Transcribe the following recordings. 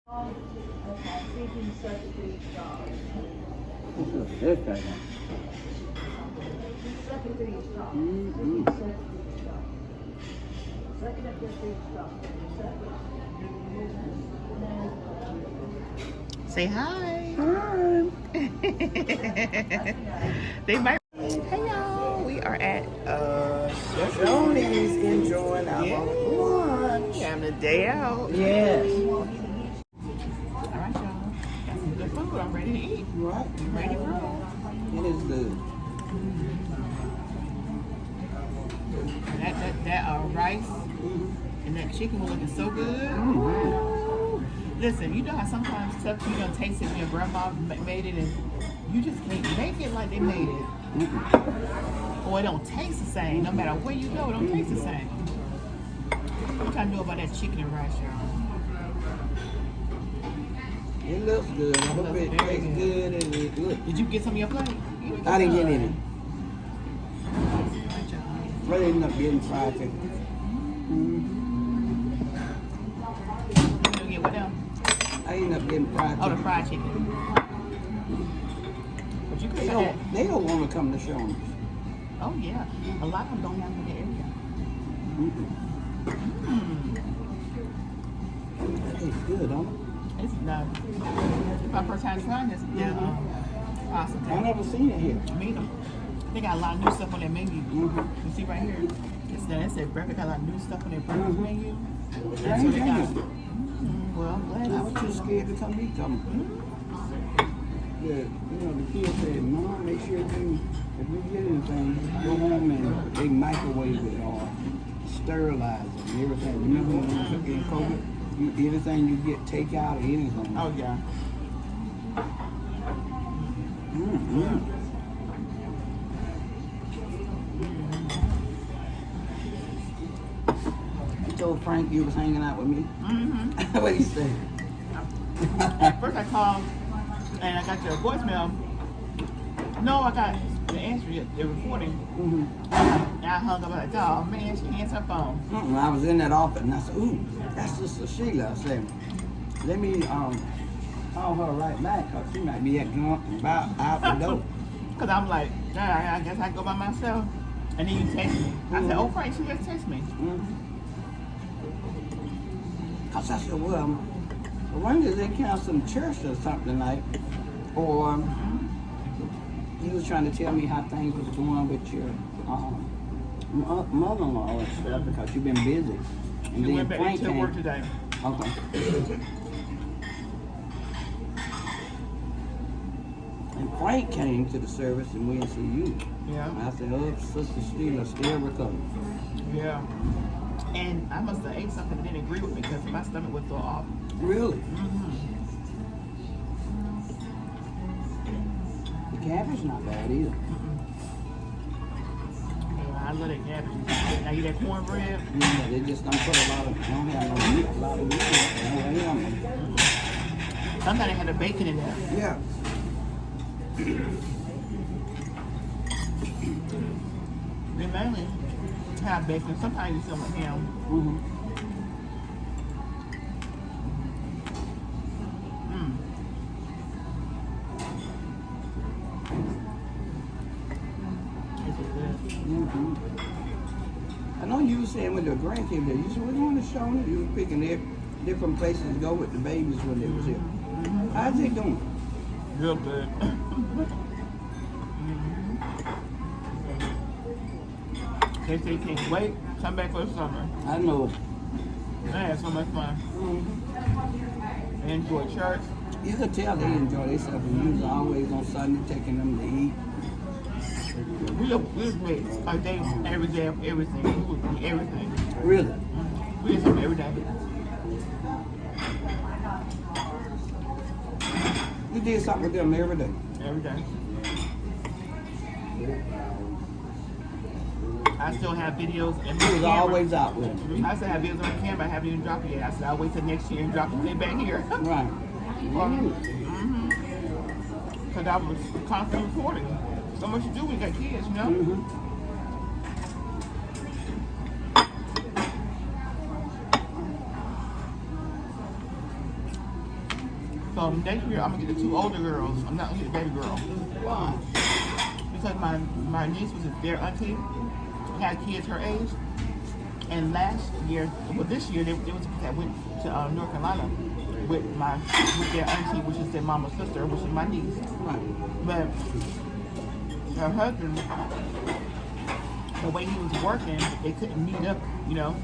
This guy. Say hi. Hi. They might. Hey y'all, we are at Shoney's enjoying our lunch. having a day out. Yes. All right, y'all. Got some good food. I'm ready to eat. Right. I'm ready to roll. It is good. That rice and that chicken was looking so good. Listen, you know how sometimes stuff you don't taste it when your grandma made it and you just can't make it like they made it. Or it don't taste the same. No matter where you go, it don't taste the same. What you trying to do about that chicken and rice, y'all? It looks good. I hope it tastes good and it looks. Did you get some of your plate? I didn't get any. Right, y'all. I ended up getting fried chicken. You get what else? I ended up getting fried chicken. Oh, the fried chicken. But you could They have had. don't, they don't want to come to Shoney's. Oh yeah, a lot of them don't have them in the area. That tastes good, don't it? It's not. It's my first time trying this. Yeah, pasta. I never seen it here. Me neither. They got a lot of new stuff on their menu. You see right here. It said breakfast got a lot of new stuff on their breakfast menu. That's what they got. Well, I'm glad. I was too scared to come eat something. The kids said, Mom, make sure if we get anything, go home and they microwave it or sterilize it and everything. Remember when we took in COVID? Anything you get takeout or anything. Oh yeah. You told Frank you was hanging out with me? What did he say? First I called and I got your voicemail. No, I got the answer. They're recording. And I hung up. I was like, oh man, she answered her phone. I was in that office and I said, ooh, that's Sister Sheila. I said, let me call her right back because she might be about out the door. Because I'm like, I guess I go by myself. And then you text me. I said, oh Frank, she just texted me. Because I said, well, when did they cancel church or something like, or he was trying to tell me how things was going with your mother-in-law and stuff because you've been busy. And She went back Frank to came. work today. Okay. And Frank came to the service and we didn't see you. Yeah. And I said, oh, Sister Sheila still recovering. Yeah. And I must have ate something that didn't agree with me because my stomach was so off. Really? The cabbage not bad either. I love that cabbage. Now you that cornbread? Yeah, they just don't put a lot of, I don't have no meat, a lot of meat. Sometimes they had the bacon in there. Yeah. They mainly have bacon. Sometimes you see them with ham. This is good. I know you were saying with your grandkids there, you said, we're going to show them. You were picking different places to go with the babies when they was here. How's they doing? Real good. They say can't wait. Come back for the summer. I know. I had so much fun. They enjoy church. You could tell they enjoy themselves. We was always on Sunday taking them to eat. We great. A day, every day, everything. We would do everything. Really? We did something every day. You did something with them every day. Every day. I still have videos in my He was camera. always out with them. I still have videos on the camera. I haven't even dropped it yet. I said I'll wait till next year and drop it back here. Right. Because I was constantly recording. So much to do when you got kids, you know? So next year I'm gonna get the 2 older girls. I'm not gonna get the baby girl. Why? Because my niece was their auntie, had kids her age. And last year, well this year, there was a that went to North Carolina with their auntie, which is their mama's sister, which is my niece. Right. But her husband, the way he was working, they couldn't meet up, you know,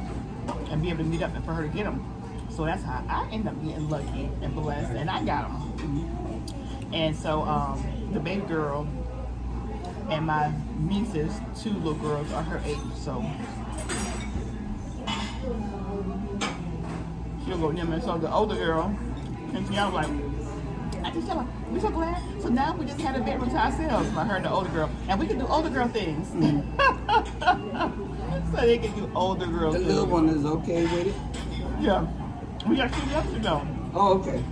and be able to meet up and for her to get them. So that's how I ended up getting lucky and blessed, and I got them. And so the baby girl and my niece's 2 little girls are her age, so she'll go with them. And so the older girl, and she was like, I just tell her, we're so glad. So now we just had a bedroom to ourselves, my her and the older girl, and we can do older girl things. So they can do older girl The things. little one is okay with it? Yeah. We got 2 years ago. Oh, okay.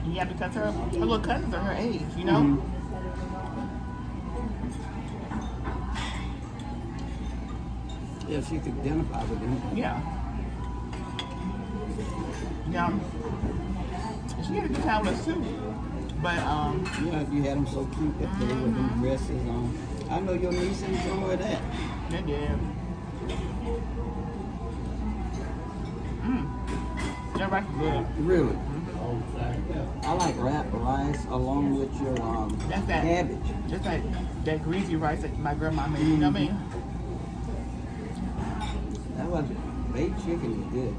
Yeah, because her little cousins are her age, you know? Yeah, she could identify with them. Yeah. Yeah. She had a good time with us too. But Yeah, you had them so cute that they with them dresses on. I know your niece enjoyed that. they did. That rice is good. Really? I like wrapped rice along with your That's that cabbage. Just like that greasy rice that my grandma made, you know what I mean? That was it. Baked chicken is good.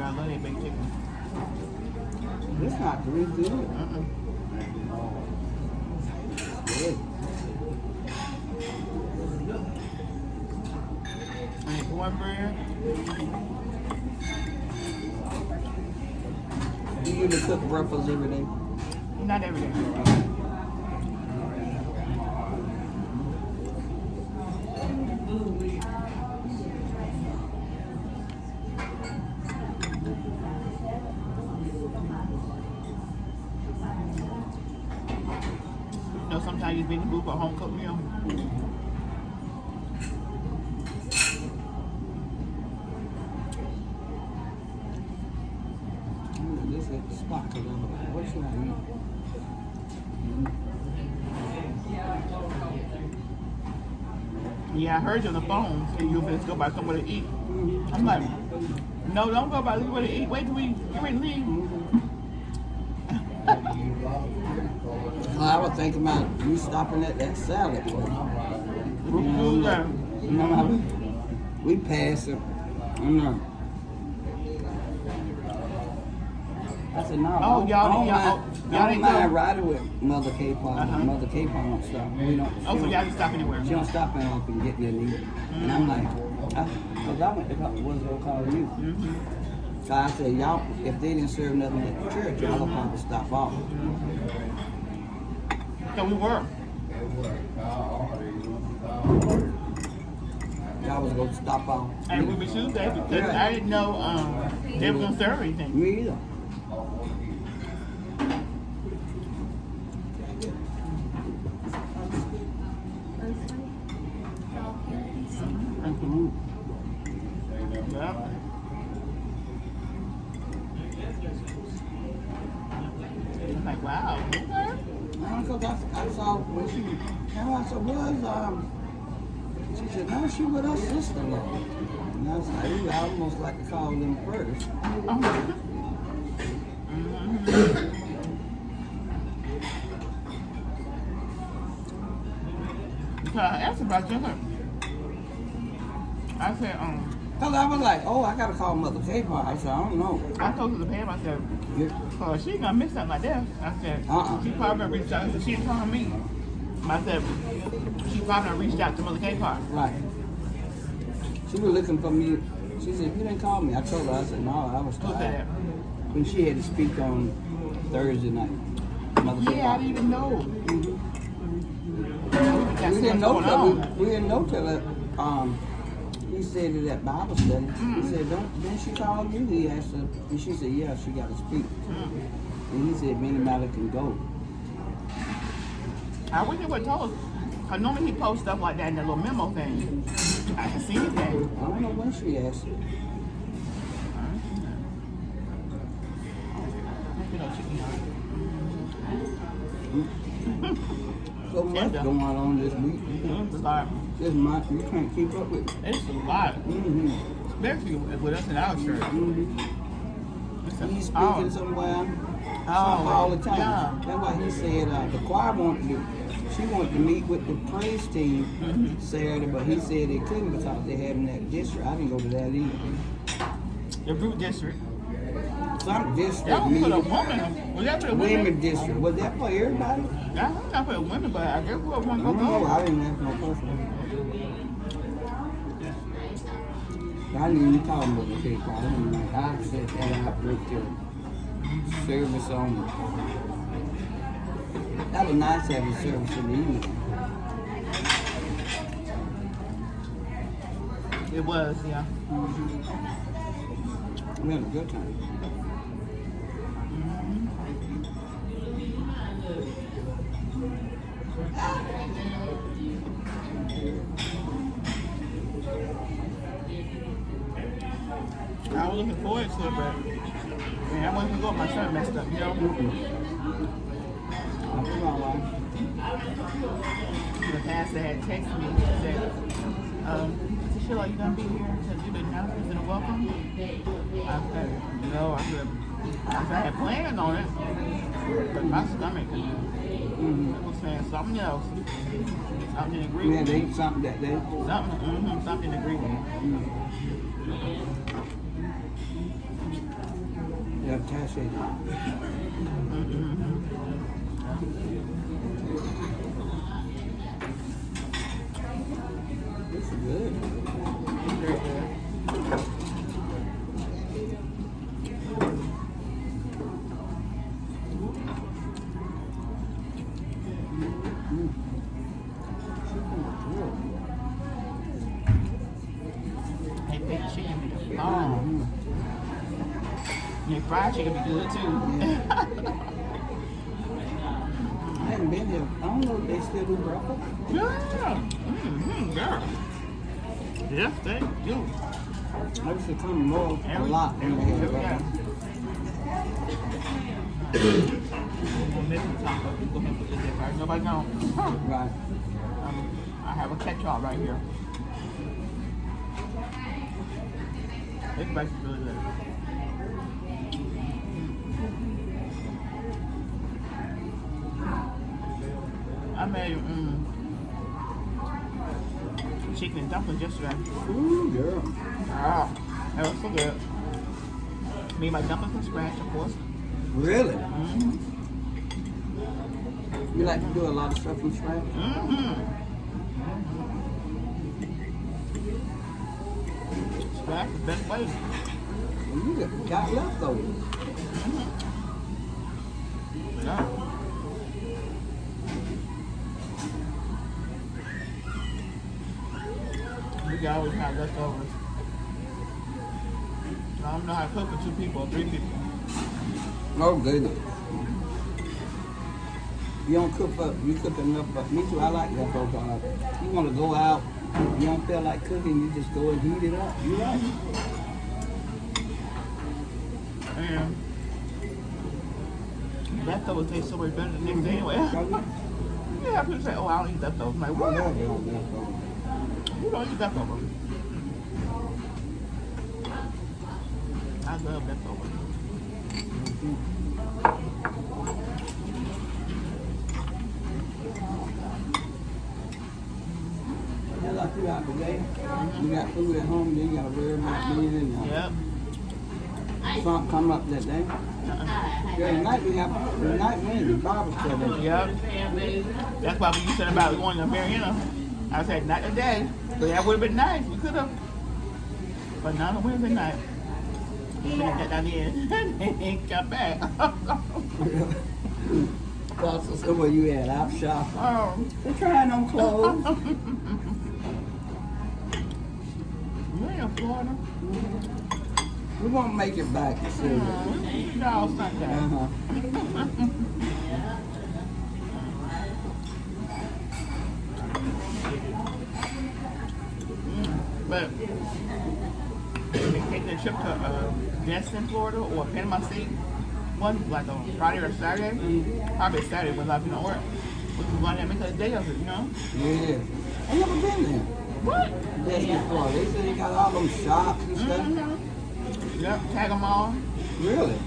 I love that baked chicken. It's not greasy, is it? Good. And cornbread. You usually cook breakfast every day? Not every day. You know, sometimes you be in the mood for a home cooked meal. This is the spot because I'm like, what should I eat? Yeah, I heard you on the phone say you were going to go by somewhere to eat. I'm like, no, don't go by somewhere to eat. Wait till we get ready to leave. Well, I was thinking about you stopping at that salad place. Who's that? You know how we pass it. I know. I said, no, Oh, y'all I didn't don't mind go? riding with Mother Capon. Mother Capon don't stop. We don't. Oh, so y'all didn't stop anywhere? She don't stop and up and get there and eat. And I'm like, because I went to was gonna call you. So I said, y'all, if they didn't serve nothing at the church, y'all will probably stop off. So we were. Y'all was gonna stop off. And we were Tuesday because I didn't know they were going to serve anything. Me either. Yep. I'm like, wow. Okay. Because I saw when she, and I said, she said, no, she with her sister now. And I was like, I almost like to call them first. So I asked about you. I said, Because I was like, oh, I got to call Mother Capon. I said, I don't know. I told her to Pam, I said, oh, she ain't gonna miss something like that. I said, she probably gonna reach out. She didn't call me. I said, she probably gonna reach out to Mother Capon. Right. She was looking for me. She said, you didn't call me. I told her, I said, no, I was Who said tired. that? When she had to speak on Thursday night. Mother Yeah, I Capon. didn't even know. We didn't know till we didn't know till that he said it at Bible study. He said, then she called you? He asked her, and she said, yeah, she got to speak. And he said, if anybody can go. I wish he would have told us. Because normally he posts stuff like that in that little memo thing. I can see that. I don't know when she asked. So much going on this week. It's a lot. This month, you can't keep up with it. It's a lot. Especially with us in our church. He's speaking somewhere all the time. Yeah. That's why he said the choir she wanted to meet with the praise team Saturday, but he said they couldn't because they having that district. I didn't go to that either. The Root District. Some district That was for the meeting. women. Was that for the Women women? district. Was that for everybody? I think not for the women, but I guess we'll want to I don't know. go. I didn't ask no question. I didn't even talk about the cake. I said that out with your service only. That was nice having service in the evening. It was, yeah. We had a good time. I was looking forward to it, but man, I wasn't gonna go. My shirt messed up, you know. The pastor had texted me and said, Sheila, you gonna be here to do the announcements and the welcome? I said, no. I said, I had planned on it, but my stomach was saying something else. Something didn't agree with they me. ate something that day. Something didn't agree with me. Yeah, Tasha ate it. This is good. Very good. Hey, baked chicken be the bomb. Your fried chicken be good too. I hadn't been here. I don't know if they still do breakfast. Yeah. Yeah. Yes, they do. I used to come more a lot when they had breakfast. We'll miss the taco. You go ahead and put this in first. Nobody knows. Right. I have a catch-all right here. This rice is really good. I made chicken and dumplings yesterday. Ooh, girl. Ah, that was so good. Made my dumplings from scratch, of course. Really? You like to do a lot of stuff from scratch? Scratch is the best way. Well, you got leftovers. Yeah. We can always have leftovers. I don't know how to cook for 2 people or 3 people. Oh, goodness. You don't cook you cook enough for me too. I like leftovers. You want to go out, you don't feel like cooking, you just go and heat it up. You right. And leftovers taste so much better than next day anyway. Yeah, people say, oh, I don't eat leftovers. I'm like, what? You don't eat leftovers. I love leftovers. Yeah, like you out today. You got food at home, then you got to worry about being in there. Yep. Something come up that day. Yeah, tonight we have Wednesday Bible study. Yep. That's why when you said about going to Mariana, I said, not today. But that would have been nice. We could have. But not on Wednesday night. We got down there and got back. So where you at? Out shopping. Oh. They're trying on clothes. You ain't in Florida. We won't make it back to see you. You all Sunday. But taking a trip to Destin, Florida, or Panama City, one like on Friday or Saturday, probably Saturday when a lot of people don't work. We can go in there and make a day of it, you know? Yeah. I never been there. What? That's the part. They say they got all them shops and stuff. Yep, tag them all. Really?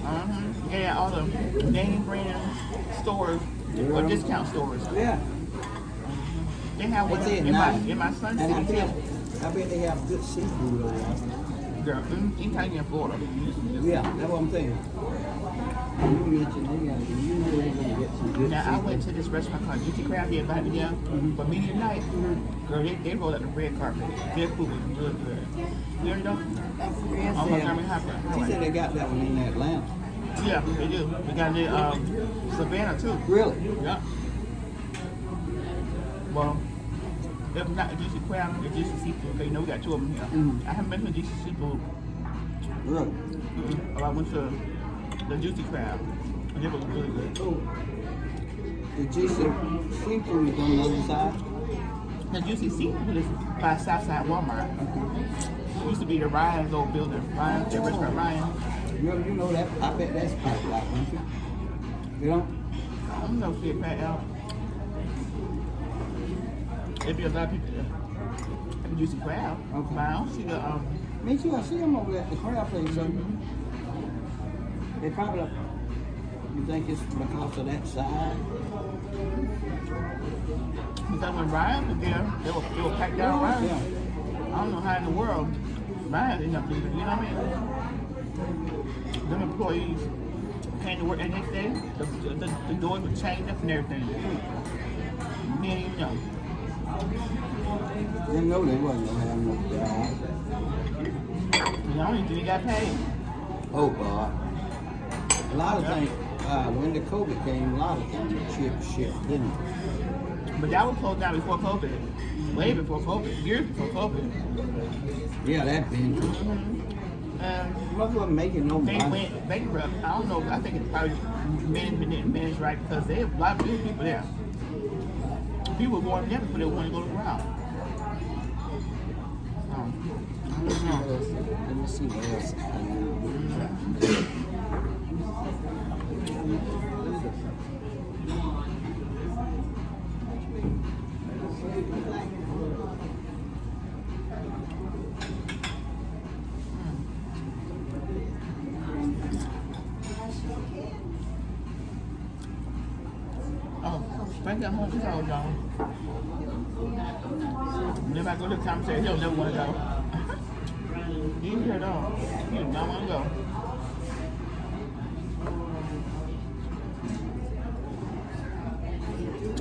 Yeah, all the name brand stores or discount stores. Yeah. They have one That's it, in nice. my son's And I city bet, too. I bet they have good seafood over there. Girl, anytime you're in Florida. Yeah, that's what I'm saying. You mentioned they got, you know they're gonna get some good Now I seafood. went to this restaurant called Juicy Crab here about yeah, for medium night. Girl, they rolled out the red carpet. Their food was really good. You already know? On Montgomery She Highway. said they got that one in Atlanta. Yeah, they do. We got it Savannah too. Really? Yeah. Well, if not the Juicy Crab, the Juicy Seafood. But you know we got two of them here. I haven't been to Juicy Seafood. Really? I went to the Juicy Crab, and it was really good. Oh. The juicy seafood is on the other side. The Juicy Seafood is by Southside Walmart. Used to be the Ryan's old building. Ryan's, the restaurant Ryan. You know that? I bet that's packed out, don't you? You know? I don't know if it's packed out. There'd be a lot of people there. The Juicy Crab. Okay. But I don't see the Me too. I see them over at the crab place. So they probably. You think it's because of that side? because when Ryan was there, they were packed out Ryan. Yeah. I don't know how in the world Ryan ended up leaving, you know what I mean? Them employees came to work and next day, the doors were changed up and everything. Me and you know. They know they wasn't gonna have no job. The only thing he got paid. Oh God. A lot of things. When the COVID came, a lot of things shift, didn't it? But that was closed down before COVID. Way before COVID. Years before COVID. Yeah, that been. And Wasn't making no they money. went bankrupt. I don't know. I think it's probably management didn't manage right because they have a lot of good people there. People were going there before they want to go to the ground. Let me see what else. Oh, Frank got home. He's all y'all. Whenever I go to the commissary, he'll never want to go. He didn't care at all. He did not want to go.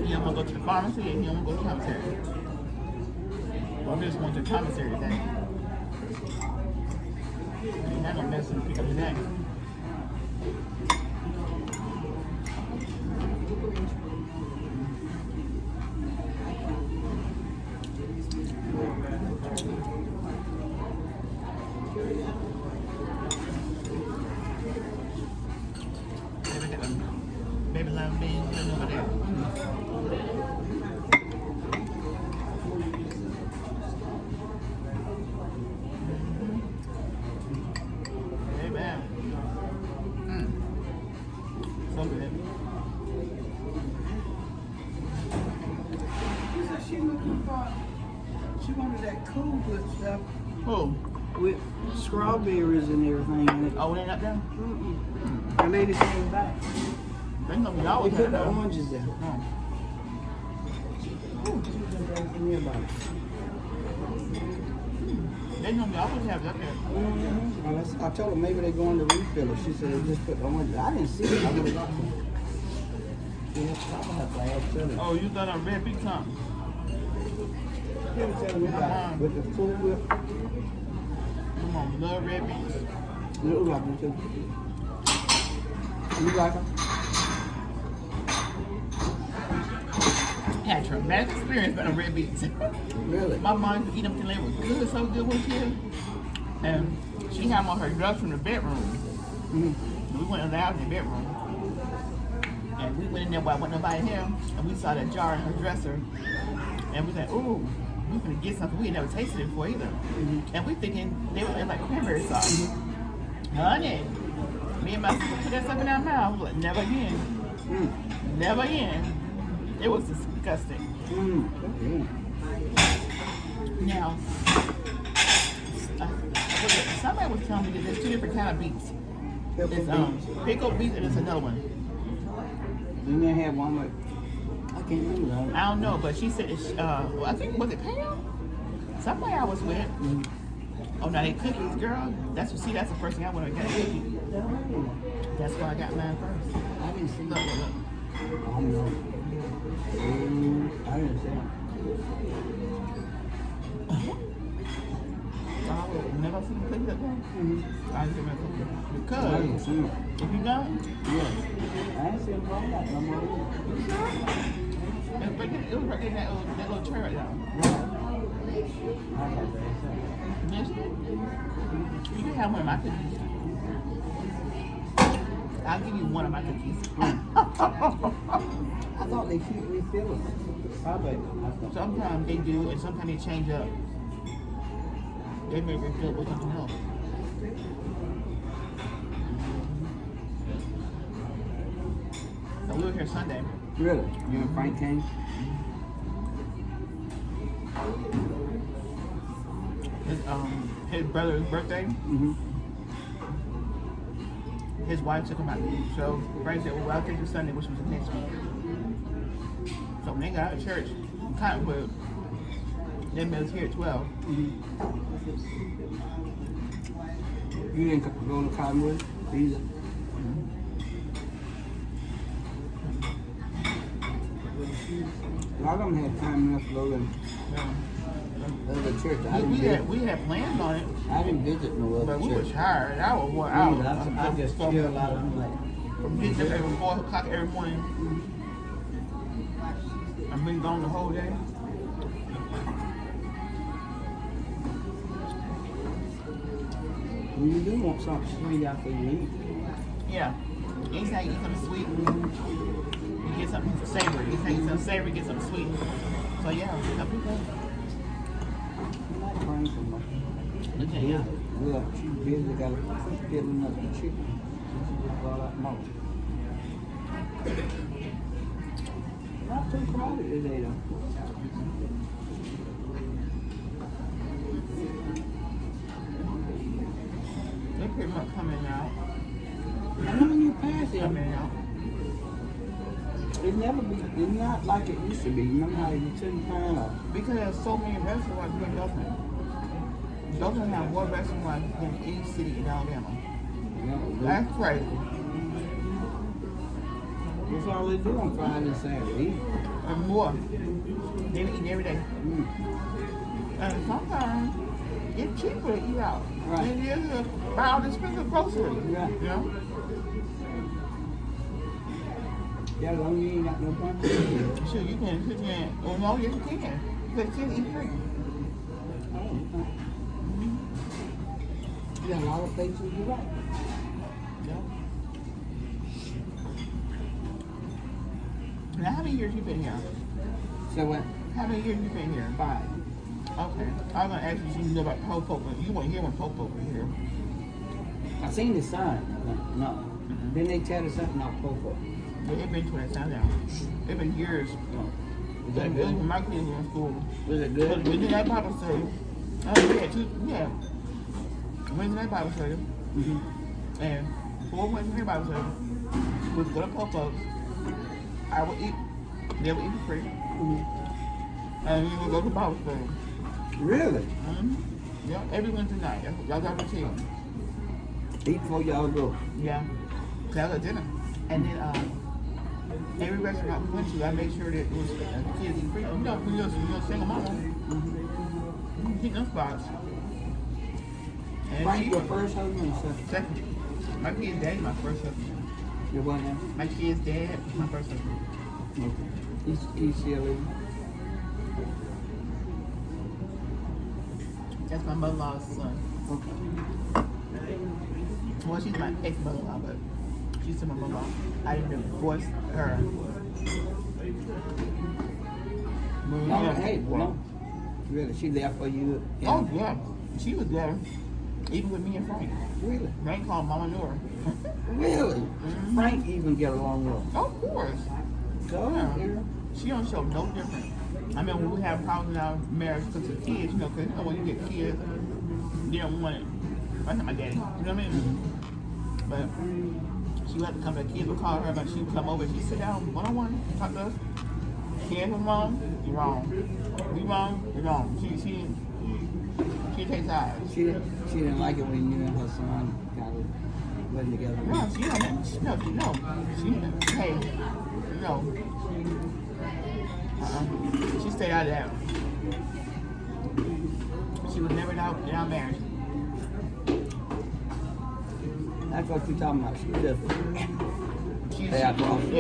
He don't want to go to the pharmacy and he don't want to go to the commissary. Well, he just went to the commissary today. He had no medicine to pick up today. Baby lime beans and over there. Amen. So good. She wanted that cool good stuff Who? with strawberries and everything in it. Oh, it ain't up there? The lady came back. They know we They always put have the that. oranges there. Mm. Ooh, she was asking me about it. They know we always have that there. Well, I told her maybe they're going to refill it. She said they just put the oranges. I didn't see it. I would have got them. Yeah, I have to ask her. Oh, you got a red big tongue. She was telling me about it with the full whip. Come on, we love red beans. You look like them too. You like them? I had a traumatic experience with the red beans. Really? My mom used to eat them till they were good, so good with kid. And she had them on her drugs from the bedroom. We went in the house in the bedroom. And we went in there while wasn't nobody here. And we saw that jar in her dresser. And we said, ooh, we finna get something. We had never tasted it before either. And we thinking they were like cranberry sauce. Honey, me and my sister put that stuff in our mouth. We were like, never again. Never again. It was disgusting. Now, somebody was telling me that there's two different kind of beets. It's pickled beets and it's another one. Then they had one with, I can't remember that. I don't know, but she said it's, well, I think, was it Pam? Somebody I was with. Oh, now they cookies, girl. That's what. See, that's the first thing I want to get a cookie. That's why I got mine first. I didn't see Look, that. look, look. I don't know. I didn't see it. I would never seen a cookie like that. I didn't see a cookie. I Because didn't see it. if you don't, Yeah. I ain't seen it like that no more. it was right in that little tray right there. I got that. Yes, you can have one of my cookies. I'll give you one of my cookies. I thought they keep refilling. Probably. Sometimes they do, and sometimes they change up. They may refill with something else. So we were here Sunday. Really? You and Frank came? His brother's birthday. His wife took him out to eat. So Frank said, well, I'll take you Sunday, which was the next week. So when they got out of church, Cottonwood, they met us here at 12. You didn't go to Cottonwood either? A lot of them had time enough to go to the church. We had plans on it, I didn't visit no other but we church. were tired. I was I just from chill a lot of them like. getting up at 4 o'clock every morning. I've been gone the whole day. You do want something sweet after you eat. Yeah. Anytime you eat something sweet, you get something savory. Anytime you eat something savory, get something sweet. So yeah, I'll be good. I'm not praying for much. Okay, yeah. Well, she really got a filling up the chicken. She just brought out more. Not too crowded today though. They're pretty much coming out. And when you pass it, Coming out. it's not like it used to be. Remember how you couldn't find out? Because there's so many restaurants here in Dothan. Dothan have more restaurants than any city in Alabama. That's crazy. That's all they do on Friday and Saturday. And more. They eat every day. And sometimes it's cheaper to eat out Right. than it is to buy all this expensive groceries. Right. You know? Yeah, as long as you ain't got no punch. Sure, you can sit there and, oh no, yes you can. Because you can eat free. You got a lot of places you're right. Yeah. Now, how many years you been here? So what? How many years you been here? 5. Okay. I was gonna ask you if you know about Pope. You weren't here when Pope was here. I seen the sign. No. Then they tell us something about Popo. Yeah, it's been 20 times now. It's been years. Is It that was good? when my kids were in school. Was it We good? did that Bible study. Yeah. Wednesday night Bible study. And 4 Wednesday night Bible study. We would go to Popo's. I would eat. They would eat for free. And we would go to Bible study. Really? Yeah, every Wednesday night. Y'all got routine. Eat before y'all go. Yeah. That was dinner. And then every restaurant we went to, I made sure that it was kids eat free. You know, when you're a single mama, you get them spots. And Frank, she your was first husband or second? second. My kid's dad is my first husband. Your what now? My kid's dad is my first husband. Okay. He's still living. That's my mother-in-law's son. Okay. Well, she's my ex-mother-in-law, but she's still my mother-in-law. I didn't divorce her. No, hey, no. Really? She left for you? Oh, yeah. She was there, even with me and Frank. Really? Frank called Mama Nora. Really? Frank even get along with her. Of course. So, Yeah. yeah. She don't show no different. I mean, when we have problems in our marriage because of kids, you know, because when you get kids, you don't want it. That's not my daddy. You know what I mean? But she would have to come to the kids would call her, but she would come over and she'd sit down one-on-one, talk to us. Kids are wrong, you're wrong. We wrong, you're wrong. She takes sides. She didn't like it when you and her son got it living together. No, hey, no. She stayed out of that. She was never in our marriage. That's what you're talking about. She just If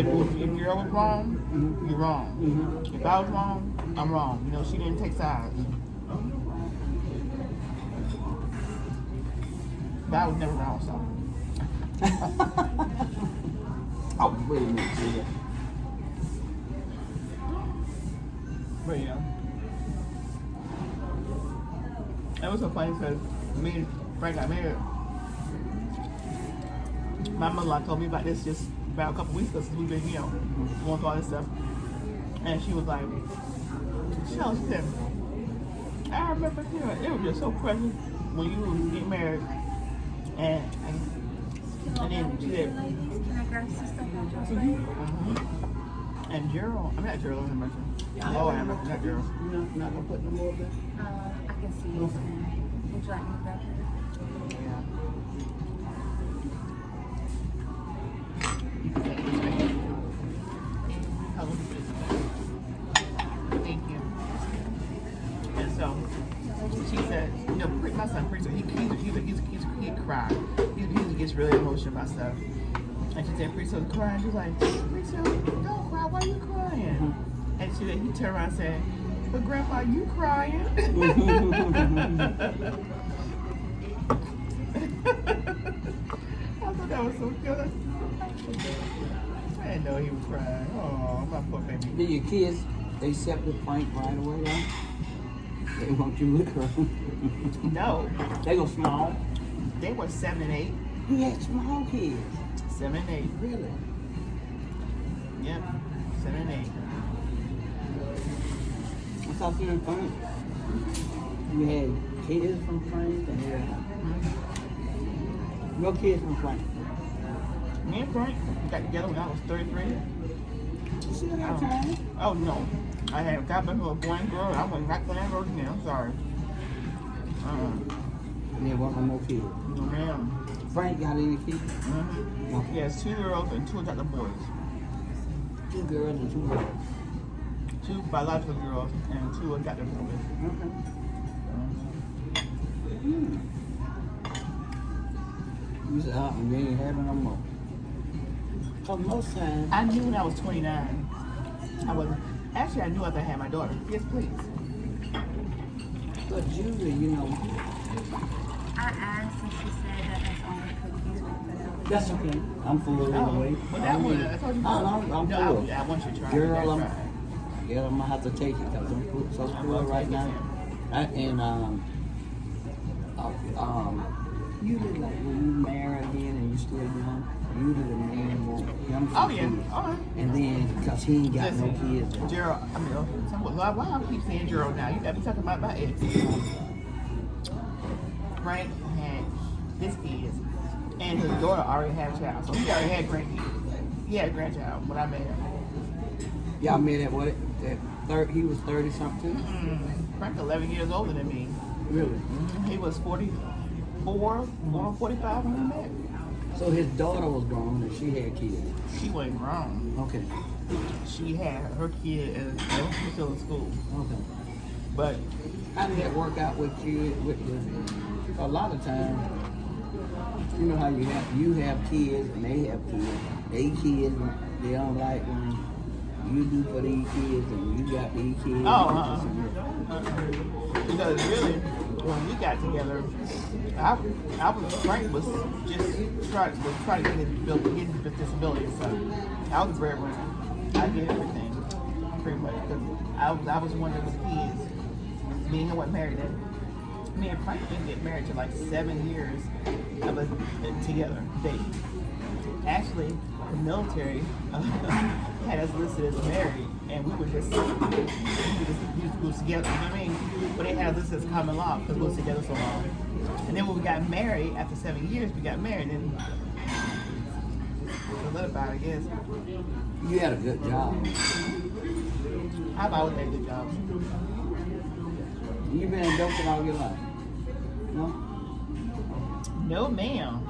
you're wrong, Mm-hmm. you're wrong. Mm-hmm. If I was wrong, I'm wrong. You know, she didn't take sides. But I was never wrong, so. Oh, wait a minute. See But yeah. It was so funny because me and Frank got married. My mother-in-law told me about this just about a couple weeks ago since we've been, you know, going through all this stuff. And she was like, she said, I remember hearing it was just so precious when you get married. And then she said, and Gerald, I'm not Gerald, I'm not not Gerald. You're not gonna put no more of that? I can see it. Would you like me to grab it? Yeah. Thank you. And so she said, you know, my son Priest, he cried. He gets really emotional about stuff. And she said, Priest was crying. She's like, Priest, don't cry. Why are you crying? And she said, he turned around and said, but Grandpa, you crying? I thought that was so good. I didn't know he was crying. Oh, my poor baby. Did your kids accept Frank right away though? They want you with her. No, They go small. they were 7 and 8. You had small kids. 7 and 8. Really? Yep, 7 and 8. I thought you were Frank. You had kids from Frank and no kids from Frank. Me and Frank got together when I was 33. You still got time? Oh no, I had got back with a boy and girl. I was not going to go again. I'm sorry. And there wasn't no kids. No ma'am. Frank got any kids? Mm-hmm. He has 2 girls and 2 adopted boys. 2 girls and 2 boys. 2 biological girls and 2 adopted boys. Okay. You said, and you ain't having no more. Cause most times, I knew when I was 29. I knew after I had my daughter. Yes, please. but usually, you know, I asked and she said that that's only cookies with vanilla. that's okay. I'm full anyway. Well, that one, I told you. I'm no, full. I want you to try. Girl, it. I'm gonna have to take it because I'm so full right now. Usually like when you marry again and you still young, usually the man won't. Oh yeah. All right. And then because he ain't got no kids. Gerald, I mean, why I keep saying Gerald now? You got me talking about my ex. Frank had his kids, and his daughter already had a child, so he already had grandkids. He had a grandchild when I met him. Y'all met at what? He was 30 something. Frank 11 years older than me. Really? He was 44, going on 45 when we met. So his daughter was grown and she had kids. She wasn't grown. Okay. She had her kid and they were still in school. Okay. But How did that work out with you? A lot of times, you know how you have kids and they have kids. They kids, they don't like when you do for these kids and you got these kids. Because really, when we got together, Frank was just trying to get his disability and stuff. I was a breadwinner. I did everything, pretty much. Because I was one of the kids. Me and him wasn't married then. Me and Frank didn't get married to like 7 years of us together, dating. Actually, the military, had us listed as married, and we were just used to together. You know what I mean? But they had us listed as common law because we were together so long. And then when we got married, after 7 years, we got married. And solidified, I guess. You had a good job. I've always had good jobs. You been in Dothan all your life? No? No, ma'am.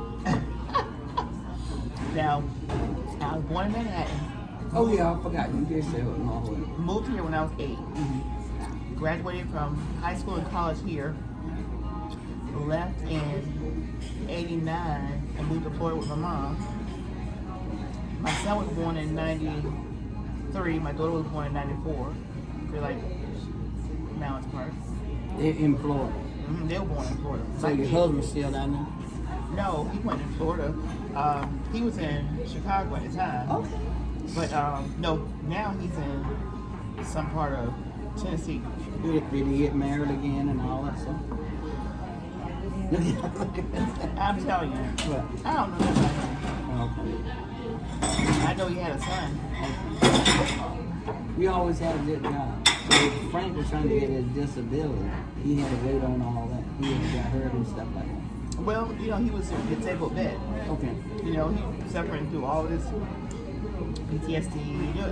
Now, I was born in Manhattan. Oh yeah, I forgot. You did say it was Norway. Moved here when I was 8. Graduated from high school and college here. Left in 89 and moved to Florida with my mom. My son was born in 93. My daughter was born in 94. They're like mountains apart. In Florida. Mm-hmm. They were born in Florida. So your husband's still down there? No, he went in Florida. He was in Chicago at the time. Okay. But no, now he's in some part of Tennessee. Did he get married again and all that stuff? I'm telling you. What? I don't know that about him. Okay. I know he had a son. We always had a good job. So Frank was trying to get his disability. He had to wait on all that. He had got hurt and stuff like that. Well, you know, he was a disabled vet. Okay. You know, he was suffering through all this PTSD. You know,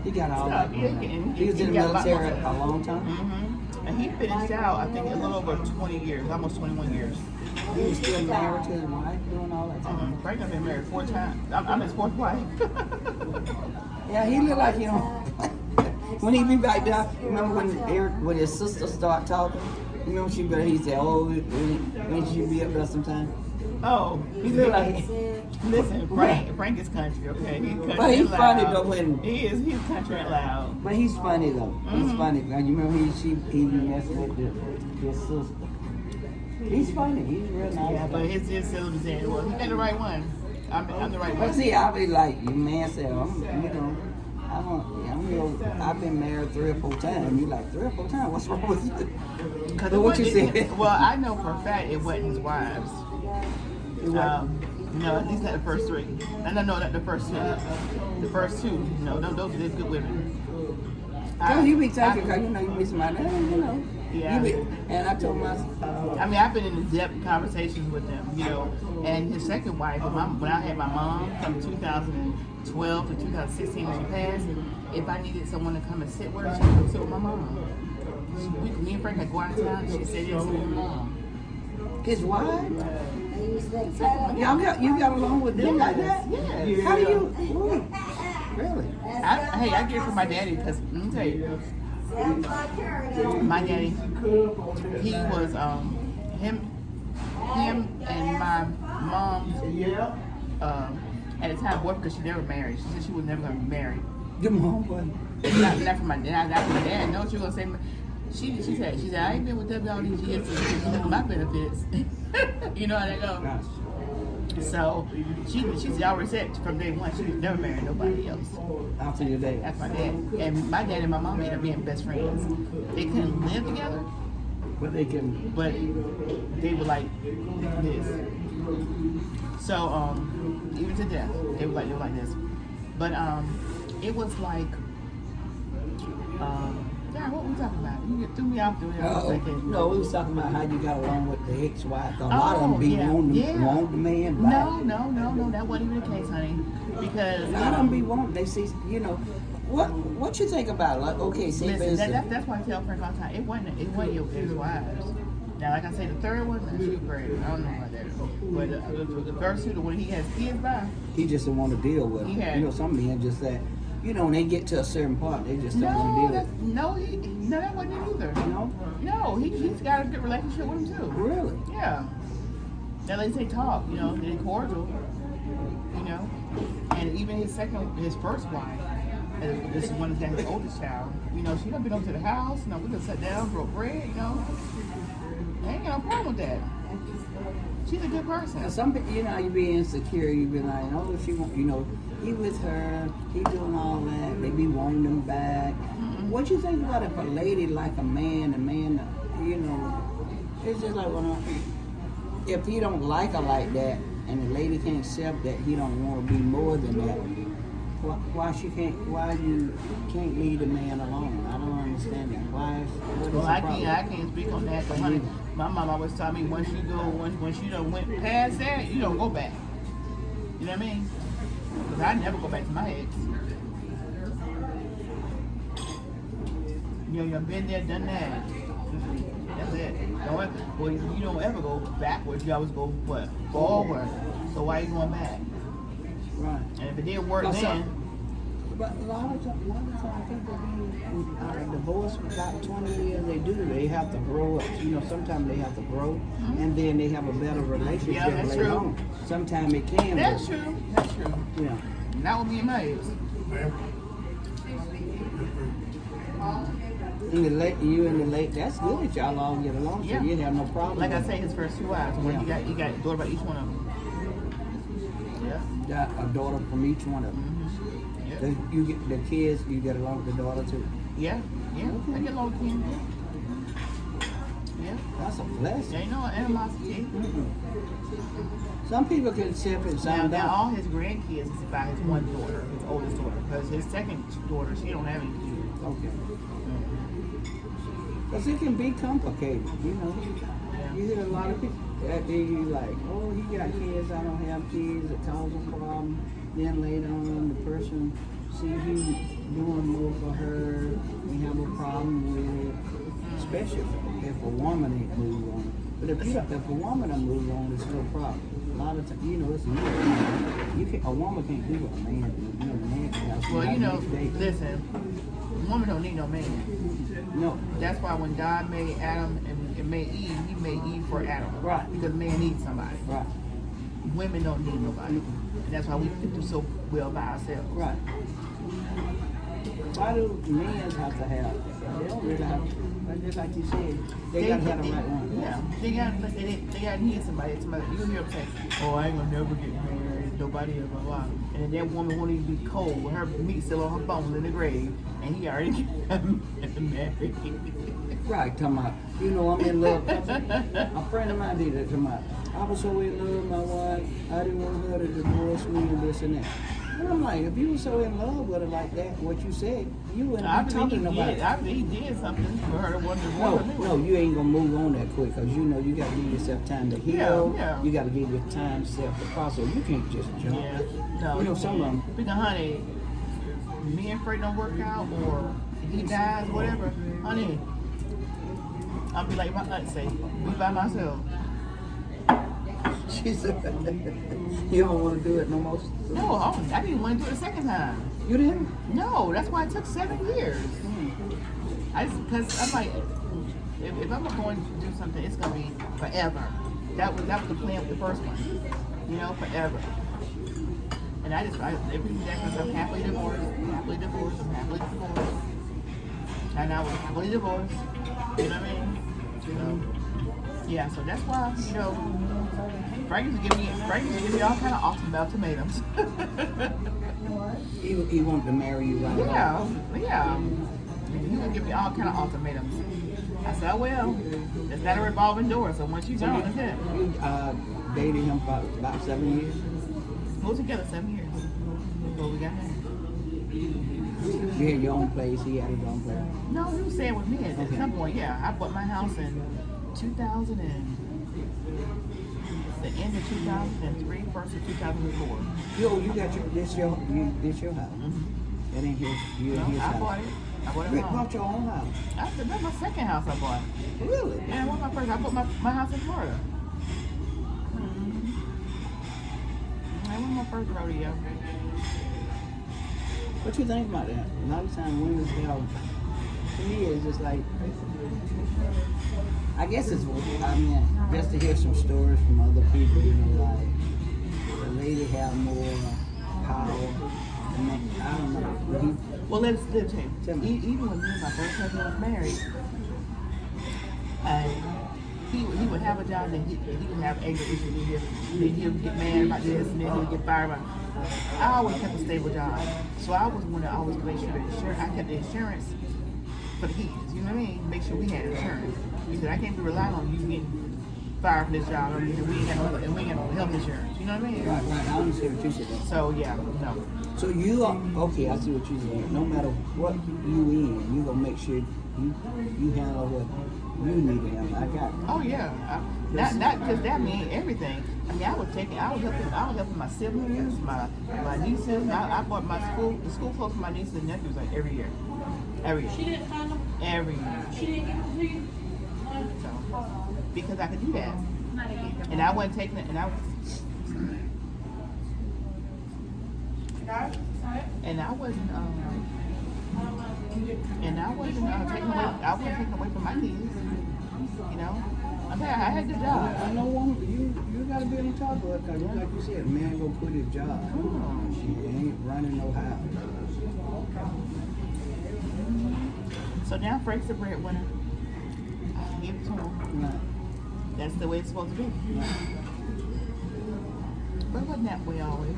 He got all stuff. that. Yeah, He was in the got a lot more military stuff. a long time. Mm-hmm. And he finished out, I think, a little over 20 years, almost 21 years. He was still married to his wife, doing all that time. Frank has been married 4 times. I'm his 4th wife. Yeah, he looked like, you know, when he be back down, remember when his sister started talking? You know, he said, oh, when she be up there sometime? Oh, He looked like, listen, Frank is country, okay? He's country but he's and funny loud. though when, He's country and loud. but he's funny though. He's funny. Now, you remember he be messing with his sister. He's funny. He's real nice. Yeah, but his sister was saying, well, he got the right one. I'm the right But one. see, I be like, your man said, I've been married 3 or 4 times. You like 3 or 4 times? What's wrong with you? But what you said? Well, I know for a fact it wasn't his wives. No, at least not the first 3. No, not the first 2. The first 2, no, those are good women. Cause you be talking, cause you know you be somebody, you know. Yeah. And I told my. I mean, I've been in depth conversations with them, you know. And his second wife, when I had my mom from 2012 to 2016 when she passed, if I needed someone to come and sit with her, she would come sit with my mom. Me and Frank had go out of town. She said, "Yes, with my mom." His wife? You got along with them like that? Yeah. How do you? Ooh, really? I get it from my daddy because let me tell you, my daddy, he was him and my mom at the time boyfriend because she never married. She said she was never gonna be married. Your mom wasn't. Not from my dad. Not from my dad. No, she was gonna say. She said I ain't been with W all these years to get my benefits. You know how that goes. So she already said from day one she was never married nobody else. After your dad. That's my dad. And my dad and my mom ended up being best friends. They couldn't live together, But they can. but they were like this. So even to death, they were like this. But it was like God, what were we talking about? You threw me off there. No, we was talking about how you got along with the ex-wife. A lot of them be want the man back. No, that wasn't even the case, honey. Because A lot of them be wanting. They see, you know. What you think about it? Like, okay, see, listen, that's why I tell Frank all the time. It wasn't your ex-wives. Now, like I say, the third one, she was great. I don't know about that. But the first 2, the one he has kids by, he just don't want to deal with it. You know, some men just that. You know, when they get to a certain part, they just don't want to deal with it. No, that wasn't it either. No, he's got a good relationship with him too. Really? Yeah. Now they say talk, you know, they're cordial, you know. And even his first wife, this is one that's got his oldest child, you know, she done been over to the house, you know, we done sat down, broke bread, you know. I ain't got no problem with that. She's a good person. Some people, you know, you be insecure, you be like, oh, she want, you know, he with her, he doing all that, they be wanting them back. Mm-hmm. What you think about if a lady like a man, you know, it's just like, well, if he don't like her like that, and the lady can't accept that he don't want to be more than that, Why you can't leave the man alone? I don't understand that. What is Well, the problem? I can't speak on that. But honey, my mom always taught me once you done went past that, you don't go back. You know what I mean? Because I never go back to my ex. You've been there, done that. That's it. You don't ever go backwards. You always go what? Forward. So why are you going back? Right. And if it didn't work But then, But a lot of times people are divorced for about 20 years. They have to grow up. Sometimes they have to grow, and then they have a better relationship Yeah, that's later true. on. Sometimes it can. that's work. true. That's true. Yeah. Not with me and my ex. In the late, that's good that y'all all get along, so Yeah. you have no problem. Like I with say, his first 2 wives. When Yeah. he got a daughter by each one of them. Yeah. got a daughter from each one of them. Mm-hmm. Yeah. You get the kids, you get along with the daughter too. Yeah. Yeah. I get along with him. Yeah. That's a blessing. There ain't no animosity. Some people can sip and Now, sound out. all his grandkids is by his one daughter, his oldest daughter. Because his second daughter, she don't have any kids. Okay. Because it can be complicated, You hear a lot of people that they like, oh, he got kids, I don't have kids, it causes a problem. Then later on, the person see you doing more for her, they have a problem with it. Especially if a woman ain't moved on. But if a woman don't move on, it's no problem. A lot of times, it's a woman can't do what a man do. A man can have Well, listen, a woman don't need no man. No. That's why when God made Adam and made Eve, he made Eve for Adam. Right. Because man needs somebody. Right. Women don't need nobody. And that's why we do so well by ourselves. Right. Why do men have to have that? They don't really have to. Just like you said, they gotta have the right one. Yeah. They gotta need somebody. You can hear them say, oh, I ain't gonna never get married, nobody ever, blah, blah. And then that woman won't even be cold with her meat still on her bones in the grave, and he already got married. Right, talking about, I'm in love. A friend of mine did that, talking about, I was so in love with my wife, I didn't want her to divorce me and this and that. And I'm like, if you were so in love with her like that, what you said, you wouldn't be talking about it. I think he did something for her to want to divorce her. No, you ain't gonna move on that quick because you gotta give yourself time to heal. Yeah. You gotta give your time self to process. You can't just jump. Yeah. No, Some of them. Because, honey, me and Frank don't work out or he dies, whatever, honey, I'll be like my aunt say, be by myself. She said, you don't want to do it no more? No, I didn't want to do it the second time. You didn't? No, that's why it took 7 years. Because I'm like, if I'm going to do something, it's going to be forever. That was the plan with the first one. Forever. And every day I'm happily divorced, I'm happily divorced. And I was happily divorced. You know what I mean? Yeah, so that's why, Frank used to give me all kind of awesome ultimatums. He wanted to marry you right away. Yeah. He would give me all kind of ultimatums. I said, well, it's not a revolving door, so once you go, that's it. You dated him for about 7 years? We were together 7 years before we got married. You had your own place, he had his own place? No, he was staying with me at some point, yeah. I bought my house in 2000 and the end of 2003, first of 2004. You got this your house. Mm-hmm. That ain't his No, his I house. bought it. I bought it You home. bought your own house. That's my second house I bought. Really? Yeah, what my first? I bought my house in Florida. That was my first rodeo. What you think about that? A lot of times women have, to me it's just like, I guess it's, just to hear some stories from other people, like, the lady have more power. I don't know. Well, let's Tell me. even when me and my first husband was married, he would have a job, and he would have anger issues. Then he would get mad about this, and then he would get fired about it. I always kept a stable job, so I was one that always made sure that I kept the insurance for the kids. You know what I mean? Make sure we had insurance. Because I can't be relying on you getting fired from this job. I mean, we ain't got no health insurance. You know what I mean? Right. I understand what you said. So yeah, no. So you are okay. I see what you're saying. No matter what you in, you gonna make sure you handle what you need to handle. I got it. Oh yeah, not just that. I mean everything. I mean, I was helping my siblings, my nieces. I bought the school clothes for my nieces and nephews like every year. She didn't find them. Every year. She didn't give them to you. So, because I could do that, and I wasn't taking it, and I wasn't taking away from my kids. You know, I mean, I had the job. I know woman, you gotta be on top of it, cause like you said, a man gonna quit his job. She ain't running no house. So now Frank's the breadwinner. Give it to him. Right. That's the way it's supposed to be. Right. But it wasn't that way always.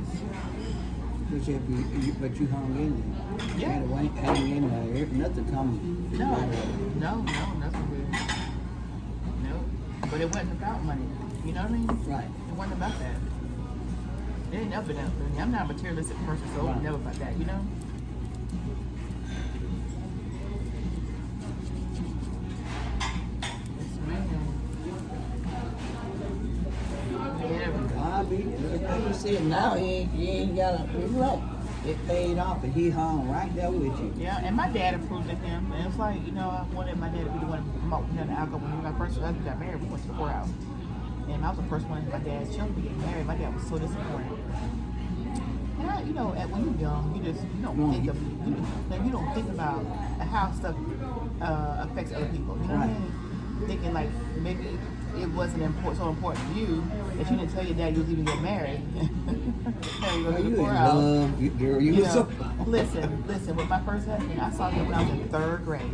But you hung in there. Yeah. And it ain't hang in there. Nothing come. No, nothing good. No. But it wasn't about money. You know what I mean? Right. It wasn't about that. It ain't never been that for me. I'm not a materialistic person, so it was never about that, you know? Like you said, now he ain't got a right. It paid off, and he hung right there with you. Yeah, and my dad approved of him. And it's like, you know, I wanted my dad to be the one to promote the alcohol. When my first husband got married, we went to the courthouse. And I was the first one of my dad's children to get married. My dad was so disappointed. And I, you know, when you're young, you don't think about how stuff affects other people. You know what I mean? Thinking like maybe it wasn't so important to you that you didn't tell your dad you was even getting married. You go to the courthouse. Girl, you was so... Listen. With my first husband, I saw him when I was in 3rd grade.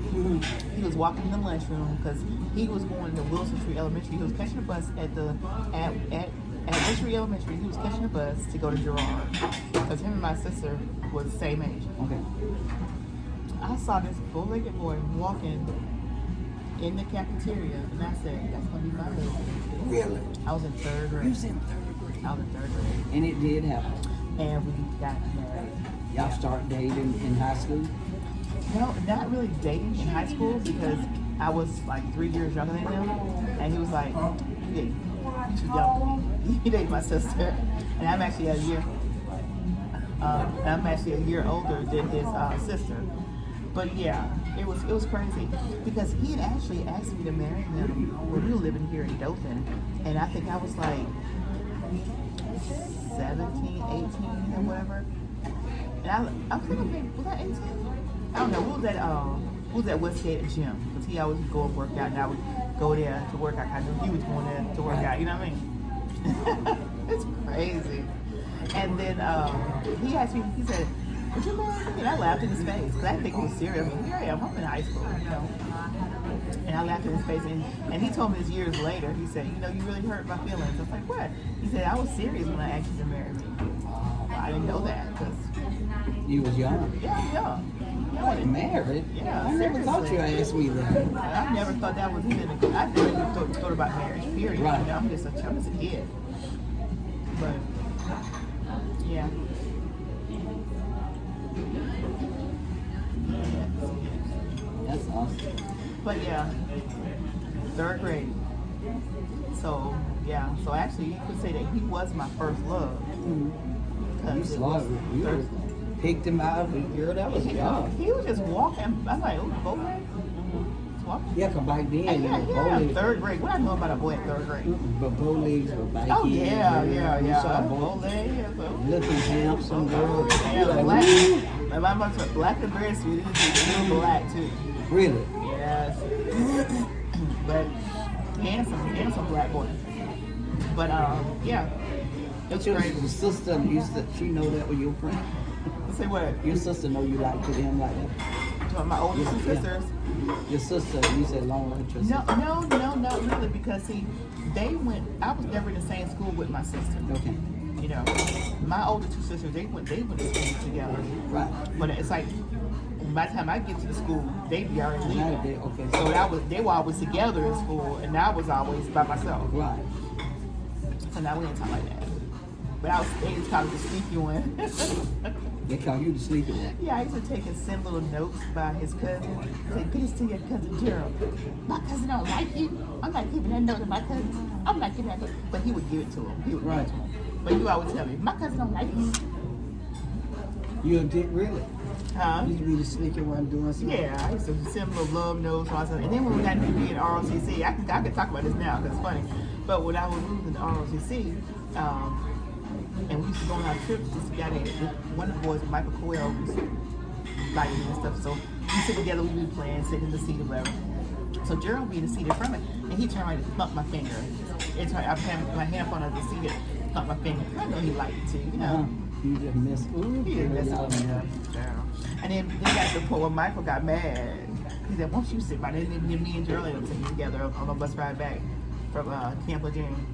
He was walking in the lunchroom because he was going to Wilson Street Elementary. He was catching a bus at Wilson Street Elementary. He was catching a bus to go to Girard because him and my sister was the same age. Okay. I saw this bow-legged boy walking in the cafeteria, and I said, that's going to be my husband. Really? I was in 3rd grade. You was in 3rd grade? I was in 3rd grade. And it did happen? And we got married. Y'all start dating in high school? No, not really dating in high school because I was like 3 years younger than him. And he was like, yeah, you too young for me. He dated my sister. And I'm actually a year older than his sister. But yeah, it was crazy because he had actually asked me to marry him when we were living here in Dothan, and I think I was like 17, 18, or whatever. And I was thinking, maybe, was I 18? I don't know. We was at Westgate Gym because he always would go and work out, and I would go there to work out. I knew he was going there to work out. You know what I mean? It's crazy. And then he asked me. He said, would you marry me? And I laughed in his face because I think he was serious. I mean, here I am. I'm in high school, you know. And I laughed in his face. And he told me this years later. He said, you know, you really hurt my feelings. I was like, what? He said, I was serious when I asked you to marry me. I didn't know that because... You was young? Yeah, I'm young. You wasn't married? Yeah, I never thought you asked me that. I never thought that was even... I never even thought about marriage, period. Right. You know, I'm just a kid. But, yeah. That's awesome. But yeah, 3rd grade. So yeah, so actually you could say that he was my first love. You saw it. You picked him out. Girl, that was young. He was just walking. I'm like, oh, bow leg? Walking? Yeah, because back then, Yeah, bow legs. 3rd grade. What I know about a boy in 3rd grade? But bow legs were back Oh in. yeah. You saw Bow leg. looking handsome girl. Yeah, Like, black. "Woo." My mom said black and very sweet. He's black too. Really? Yes. But handsome black boy. But yeah. It's Your crazy. sister used to, she know that was your friend. Say what? Your sister know you like to him like that. To my older Yeah. sisters. Your sister, you said long with your sister. No, not really, because see, they went. I was never in the same school with my sister. Okay. You know, my older 2 sisters, they went to school together. Right. But it's like by the time I get to the school, they'd be already Now leaving. they- okay. So they were always together in school, and I was always by myself. Right. So now we didn't talk like that. But they used to call me the sneaky one. They call you the sneaky one. Yeah, I used to take and send little notes by his cousin. Say, get this to your cousin Gerald. My cousin don't like you. I'm not giving that note to my cousin. I'm not giving that note. But he would give it to him. He would give it to him. But you always tell me, my cousin don't like you. You did really? Huh? You used to be the sneaky one doing something? Yeah, I used to send little love notes and all that. And then when we got to be in ROTC, I can talk about this now because it's funny. But when I was moving to ROTC, and we used to go on our trips, just got in. One of the boys, Michael Coyle, was like and stuff. So we sit together, we be playing, sitting in the seat or whatever. So Gerald would be in the seat in front of me, and he turned around and thumped my finger. I had my hand up on the seat and thumped my finger. I know he liked it too, you know. You just missed. Ooh, He didn't mess girl, up. y'all- And then they got to the point where Michael got mad. He said, won't you sit by there? And then me and Gerald ended up sitting together on a bus ride back from Camp Lejeune.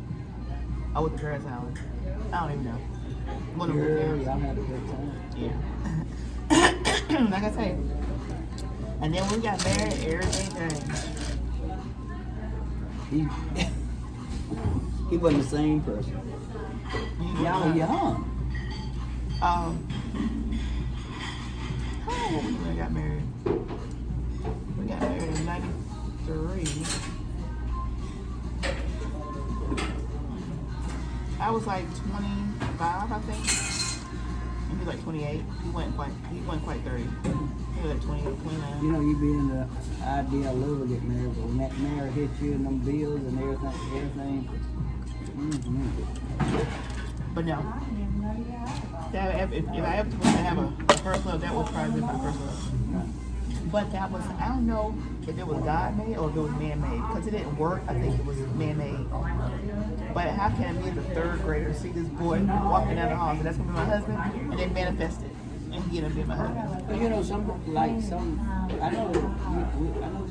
Oh, with the girls' house. I don't even know. One of them Girl, girls. y'all had a good time. Yeah. Like I say. And then when we got married, everything changed. He wasn't the same person. Y'all were young. How old were we when we got married? We got married in 93. I was like 25, I think. And he was like 28. He wasn't quite 30. He was like 28, 29. You know, you be in the idea of love to get married, but when that marriage hit you and them bills and everything. But no. If I ever was to have a first love, that was probably my first love. But that was, I don't know if it was God made or if it was man made. Because it didn't work, I think it was man made. But how can me as a third grader see this boy walking down the hall and say, that's going to be my husband? And then manifest it. And he ended up being my husband. But you know, I know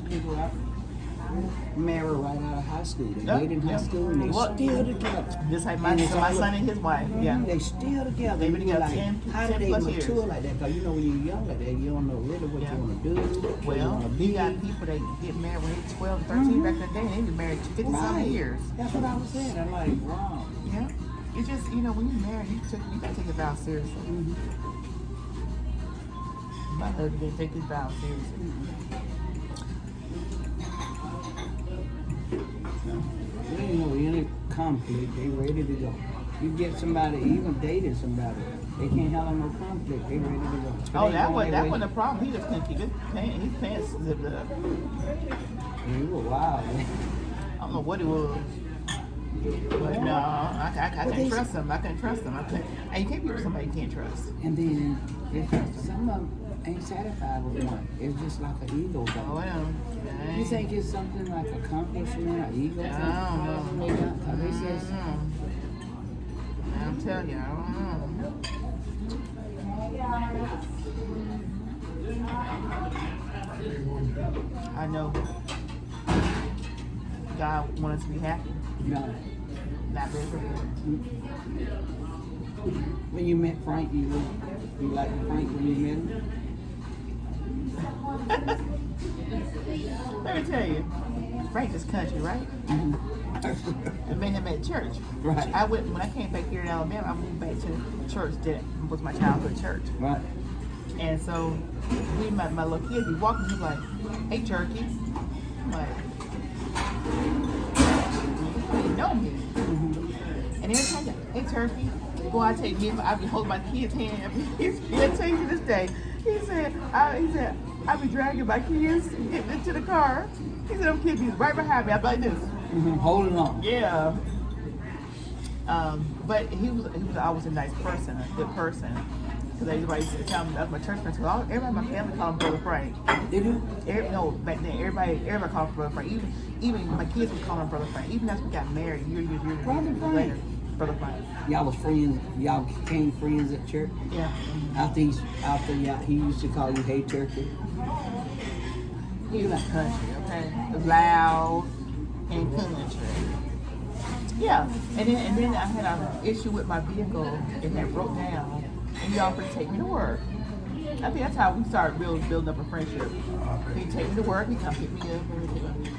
people out married right out of high school. They Yeah, wait in high yeah. school and they Well, still together. Just like my And it's son all- and his wife. Yeah. They still together. They've been You together like, 10 how do they plus mature years. like that? Because you know when you're young like that, you don't know really what Yeah. you want to do. what you Well, want to you be. got people that get married when they're 12, 13 back in the day, and they been married 50 something years. That's what I was saying. I'm like, wow. Yeah. It's just, you know, when you're married, you gotta take your vows seriously. My husband didn't take his vows seriously. They ain't know any conflict. They ready to go. You get somebody, even dating somebody, they can't handle no conflict. They ready to go. Oh, They that going their way. wasn't a problem. He just couldn't keep his pants zipped up. You were wild. Man. I don't know what it was. But no, I can't trust him. I couldn't trust him. And you can't be with somebody you can't trust. And then some of them ain't satisfied with one. It's just like an ego thing. Oh, well. You think it's something like accomplishment or ego thing? I don't know. They got, 'cause they says, I'm telling you, I don't know. I know God wanted us to be happy, no. not miserable. When you met Frank, you liked Frank when you met him? Let me tell you, Frank is country, right? I met him at church. Right. When I came back here in Alabama, I moved back to the church that was my childhood church. Right. And so my little kid be walking, he's like, hey turkey. I'm like, you didn't know me. And every time, hey turkey, boy, I be holding my kid's hand. He'll tell you to this day. He said, I be dragging my kids getting into the car. He said, them kids be right behind me. I'm like this. Holding on. Yeah. But he was always a nice person, a good person. Because everybody used to tell me that's my church friend. So everybody in my family called him Brother Frank. Did you? No, back then everybody called him Brother Frank. Even my kids would call him Brother Frank. Even as we got married years Brother Frank. later, Brother Frank. Y'all was friends. Y'all became friends at church. Yeah. After he used to call you Hey Turkey. He was country, okay? It was loud and country. Yeah, and then I had an issue with my vehicle. It had broke down, and he offered to take me to work. I think that's how we started building up a friendship. He'd take me to work, he'd come pick me up.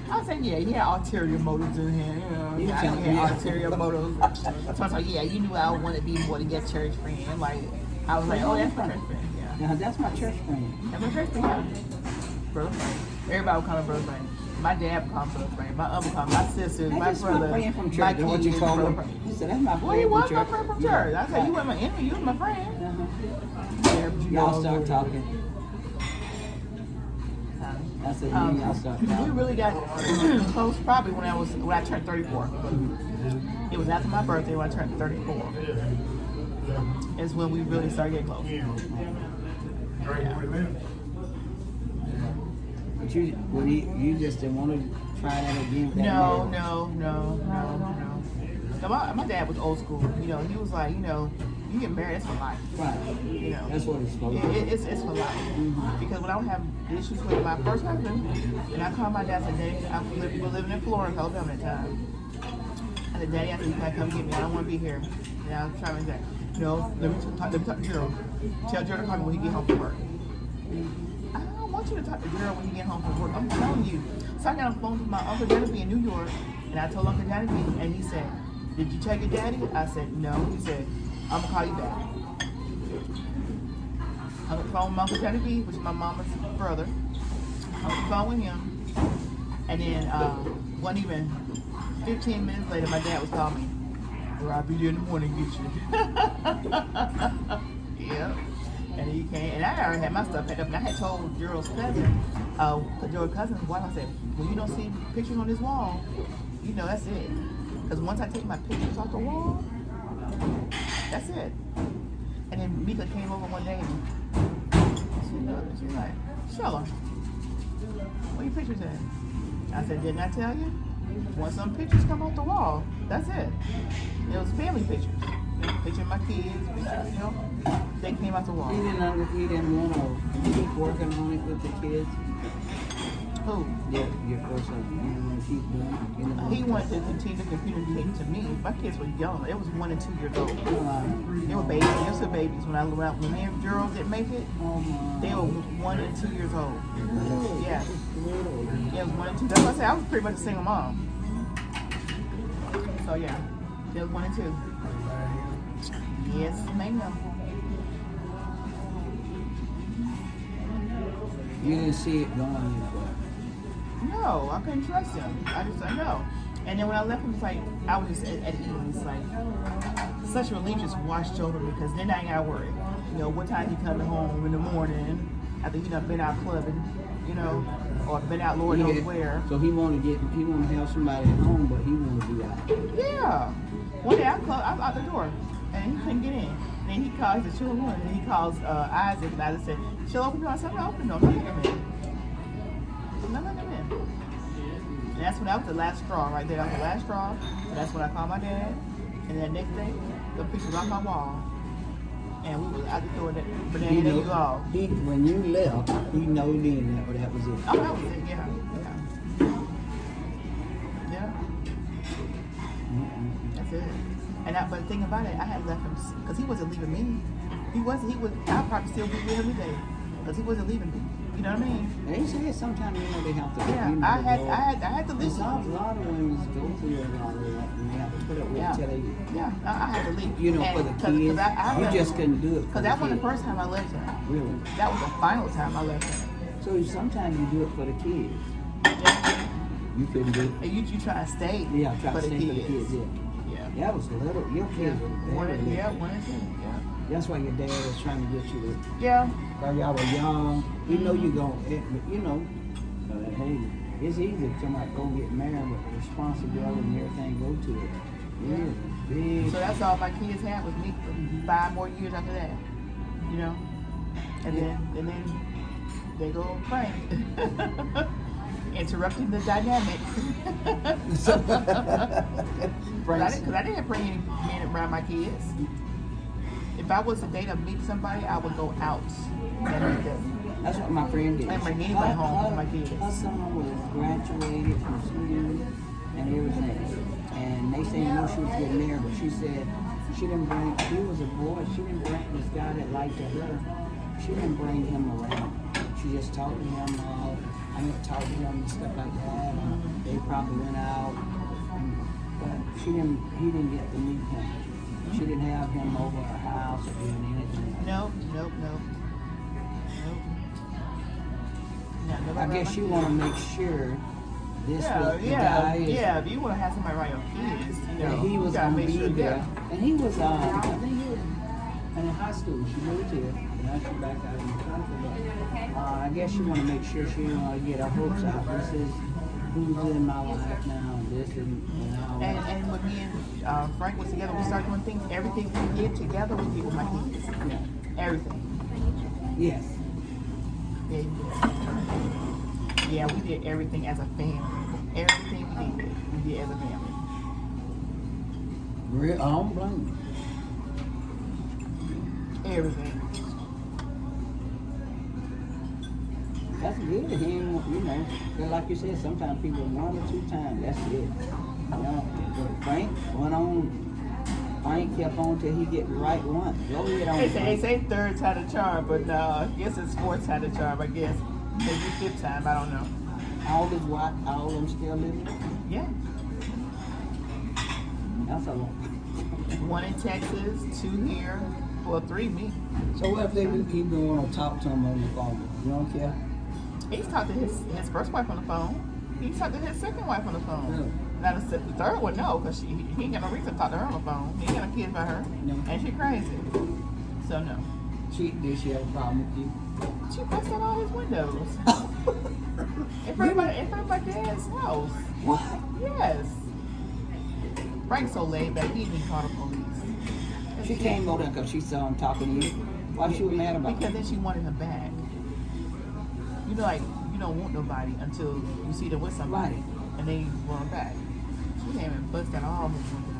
I was like, yeah, he had ulterior motives in here. You know, yeah, I had ulterior motives. So I was like, yeah, you knew I wanted to be more than your church friend. Like, I was like, oh, that's my church friend. Now, that's my church friend. That's my church friend, yeah. Brother friend. Everybody would call me brother friend. My dad would call me brother friend. My uncle called me, my sisters, my brother, my friend from church. my kids. What you told him? He said, that's my friend. Well, he was my church. friend from church. I said, you weren't my enemy, you was my friend. Y'all start talking. I said, y'all start talking. We really got close probably when I turned 34. It was after my birthday when I turned 34. Is when we really started getting close. Yeah. But you just didn't want to try that again? No. My dad was old school. You know, he was like, you know, you get married, it's for life. Right. You know, that's what it's supposed to be. It's for life. Mm-hmm. Because when I would have issues with my first husband, and I called my dad and said, Daddy, we were living in Florida, Alabama at the time. I said, Daddy, I said, you gotta come get me. I don't want to be here. And I was trying to say, no, let me talk to Gerald. Tell Gerald to call me when he get home from work. I don't want you to talk to Gerald when he get home from work. I'm telling you. So I got on the phone with my Uncle Johnny in New York, and I told Uncle Johnny, and he said, did you tell your daddy? I said, no. He said, I'm going to call you back. I was on the phone with Uncle Johnny B, which is my mama's brother. I was on the phone with him. And then, wasn't even 15 minutes later, my dad was calling me. Or I'll be there in the morning and get you. Yeah. And he came, and I already had my stuff packed up. And I had told Gerald's cousin, Gerald's cousin's wife, I said, when you don't see pictures on this wall, you know that's it. Because once I take my pictures off the wall, that's it. And then Mika came over one day and she's like, Shella, where your pictures at? I said, didn't I tell you? Once some pictures come off the wall, that's it. It was family pictures. Picture of my kids, pictures, you know. They came out the wall. He didn't want to keep working on it with the kids. Who? Yeah, your first husband. You didn't want to keep doing it. He wanted to continue to communicate to me. My kids were young. It was 1 and 2 years old. They were babies. They were still babies. When me and Gerald didn't make it, they were 1 and 2 years old. Yeah. Yeah, it was 1 and 2. That's why I said I was pretty much a single mom. So yeah, they was 1 and 2. Yes, ma'am. You didn't see it going anywhere. No, I couldn't trust him. I know. And then when I left him, it's like I was just at ease. Like such relief just washed over me because then I ain't gotta worry. You know, what time he coming home in the morning after he done been out clubbing, you know, or been out Lord knows where. So he want to have somebody at home, but he want to be out. Yeah. One day I was out the door and he couldn't get in. And then he calls the children and he calls Isaac and Isaac said, she'll open the door. I said, no, open the door. Let him in. Let him in. And that was the last straw right there. That was the last straw. And that's when I called my dad. And then next day, the pictures on my wall. And we was out the door. But then there you go. When you left, he know then that was it. Oh, that was it. Yeah. That's it. But the thing about it, I had left him because he wasn't leaving me. I'd probably still be with him today because he wasn't leaving me. You know what I mean? They say sometimes they have to. Yeah, I had to leave. A lot of women go through a lot of that, and they have to put up with it till they. Yeah, I had to leave. You know, for the kids, you just couldn't do it. Because that wasn't the first time I left him. Really? That was the final time I left him. So sometimes you do it for the kids. You couldn't do it. And you try to stay. Yeah, try for to the stay kids. for the kids. Yeah. That was little. Your kids. One and 2. Yeah. That's why your dad was trying to get you to. Yeah. While y'all were young, you know you gon', hey, it's easy if somebody go get married with responsibility and everything go to it. Yeah. Big. So that's all my kids had was me for 5 more years after that. You know? And then they go prank. Interrupting the dynamic. Because I didn't bring any men around my kids. If I was to date or meet somebody, I would go out and meet them. That's what my friend did. And bring anybody home with my kids. Her son was graduated from school and everything. And they said, she was getting married, but she said she was a boy, she didn't bring this guy that liked her. She didn't bring him around. She just talked to him. I mean, talked to him and stuff like that. They probably went out, but he didn't get to meet him. She didn't have him over her house or doing anything. Nope. I guess you want to make sure this was the guy. Yeah. If you want to have somebody around your kids, That he was gotta going to make be sure there. that. And he was, I think he was in high school. She moved here. Now she's back out in the country. But I guess you want to make sure she didn't want to get her hopes out. This is who's in my life now, and this and all that. And when me and Frank was together, we started doing things. Everything we did together, we did with my kids. Yeah. Everything. Yes. Yeah, we did everything as a family. Everything we did as a family. I don't blame you. Everything. That's good. He ain't, just like you said, sometimes people 1 or 2 times, that's it. But Frank went on. Frank kept on till he get the right one. Go ahead on. They say third time the charm, but no, I guess it's fourth time the charm. I guess maybe fifth time. I don't know. All his wife, all of them still living. Yeah. That's a lot. 1 in Texas, 2 here, well 3 me. So what if they he don't want to talk to him on the phone? You don't care? He's talked to his first wife on the phone. He's talked to his second wife on the phone. Really? Now the third one, no, because he ain't got no reason to talk to her on the phone. He ain't got no kids by her, No. and she crazy. So no. Did she have a problem with you? She busted out all his windows. in front of my dad's house. What? Yes. Frank's so laid back, he didn't even call the police. She came over there because she saw him talking to you. Why she was mad about Because it? then she wanted him back. You know, like, you don't want nobody until you see them with somebody. Right. And then you want them back. She came and busted all his windows.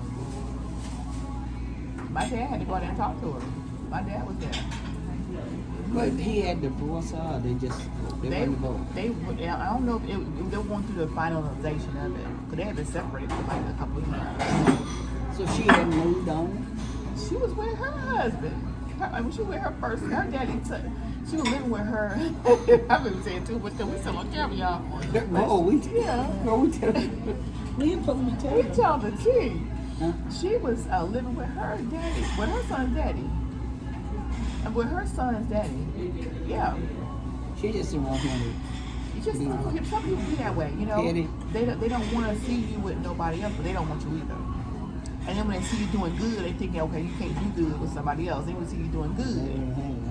My dad had to go out there and talk to her. My dad was there. But he had divorced her, or they went divorced. I don't know if they were going through the finalization of it. Because they had been separated for like a couple of years. So she had moved on? She was with her husband. She was with her first. Her daddy took. She was living with her. I've been saying too much because we still on camera, y'all. We ain't supposed to be We telling. tell the tea. Huh? She was living with her daddy, with her son's daddy, and with her son's daddy. Yeah. She just didn't want him It's just some people be that way, you know. Petty. They don't want to see you with nobody else, but they don't want you either. And then when they see you doing good, they think, okay, you can't do good with somebody else. They want to see you doing good.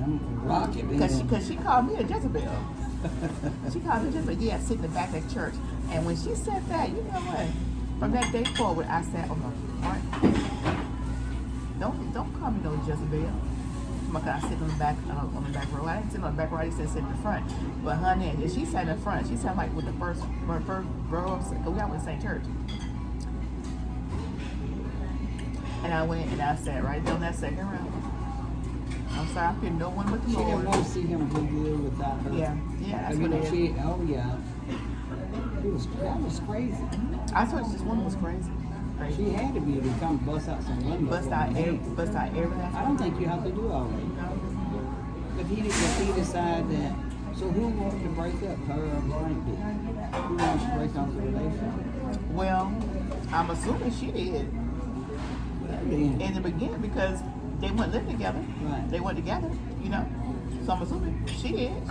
I'm rocking. Because she called me a Jezebel. She called me a Jezebel. Yeah, sit in the back of church. And when she said that, you know what? From that day forward, I sat on the front. Don't call me no Jezebel. Because I sit on the back row. I didn't sit on the back row. I just sit in the front. But honey, if she sat in the front, she sat like with the first row. Because we all went to the same church. And I went and I sat right down that second row. I'm sorry, I feel no one but the She didn't Lord. want to see him do good without her. Yeah, that's what it is. That was crazy. I thought this woman was crazy. She had to be to come bust out some windows. Bust out everything. I don't think you have to do all that. If he decide that, so who wants to break up? Her or Frank did? Who wants to break off the relationship? Well, I'm assuming she did Then, in the beginning because they weren't living together. Right. They weren't together, you know. So I'm assuming she did.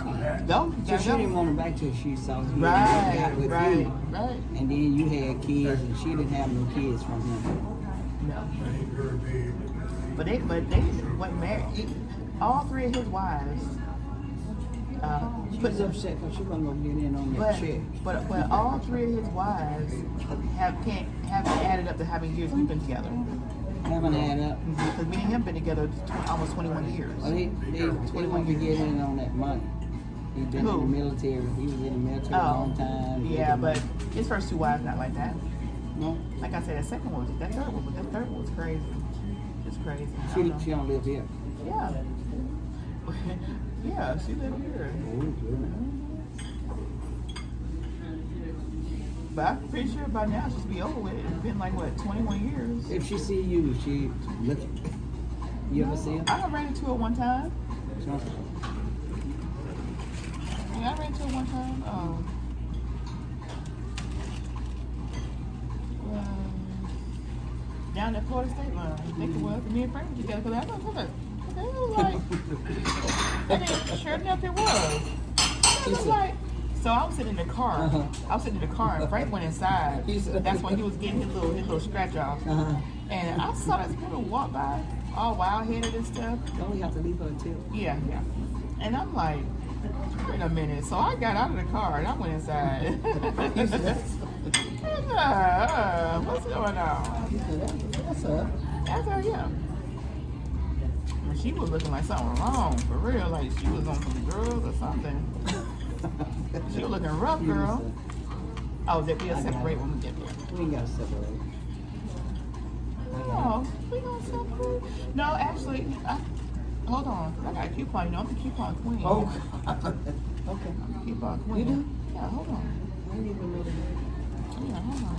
Go. so she didn't want him back till she saw he Right, got with right, you. right. And then you had kids and she didn't have no kids from him. No. But they went married. All 3 of his wives. She was upset because she wasn't going to get in on that check. But all 3 of his wives haven't added up to how many years we've been together. Haven't had up. Because me and him been together almost 21 years. Well, they want to get in on that money. He's been in the military. He was in the military a long time. Yeah, but his first 2 wives not like that. No, Like I said, that third one was crazy. It's crazy. she don't live here. Yeah. Yeah, she lived here. But I'm pretty sure by now she'll be over with it. It's been like, what, 21 years? If she see you, she look. You ever see her? I ran into her one time. I ran into her one time. Down at Florida State line. I think it was. Me and Frank were together because I was like, it was like, and then sure enough it was. I was like, so I was sitting in the car. I was sitting in the car and Frank went inside. That's when he was getting his little scratch off. And I saw this woman walk by, all wild-headed and stuff. Don't we have to leave her too? Yeah. And I'm like, wait a minute. So I got out of the car and I went inside. What's going on? That's her. That's her, yeah. And she was looking like something wrong, for real. Like she was on some drugs or something. She was looking rough, girl. Oh, that we'll separate when we get there. We ain't gotta separate. Oh, we gonna separate? No, actually, hold on. I got a coupon. You know, I'm the coupon queen. Oh, okay. I'm the coupon queen. You do? Yeah, hold on. I didn't even know that. Yeah, hold on.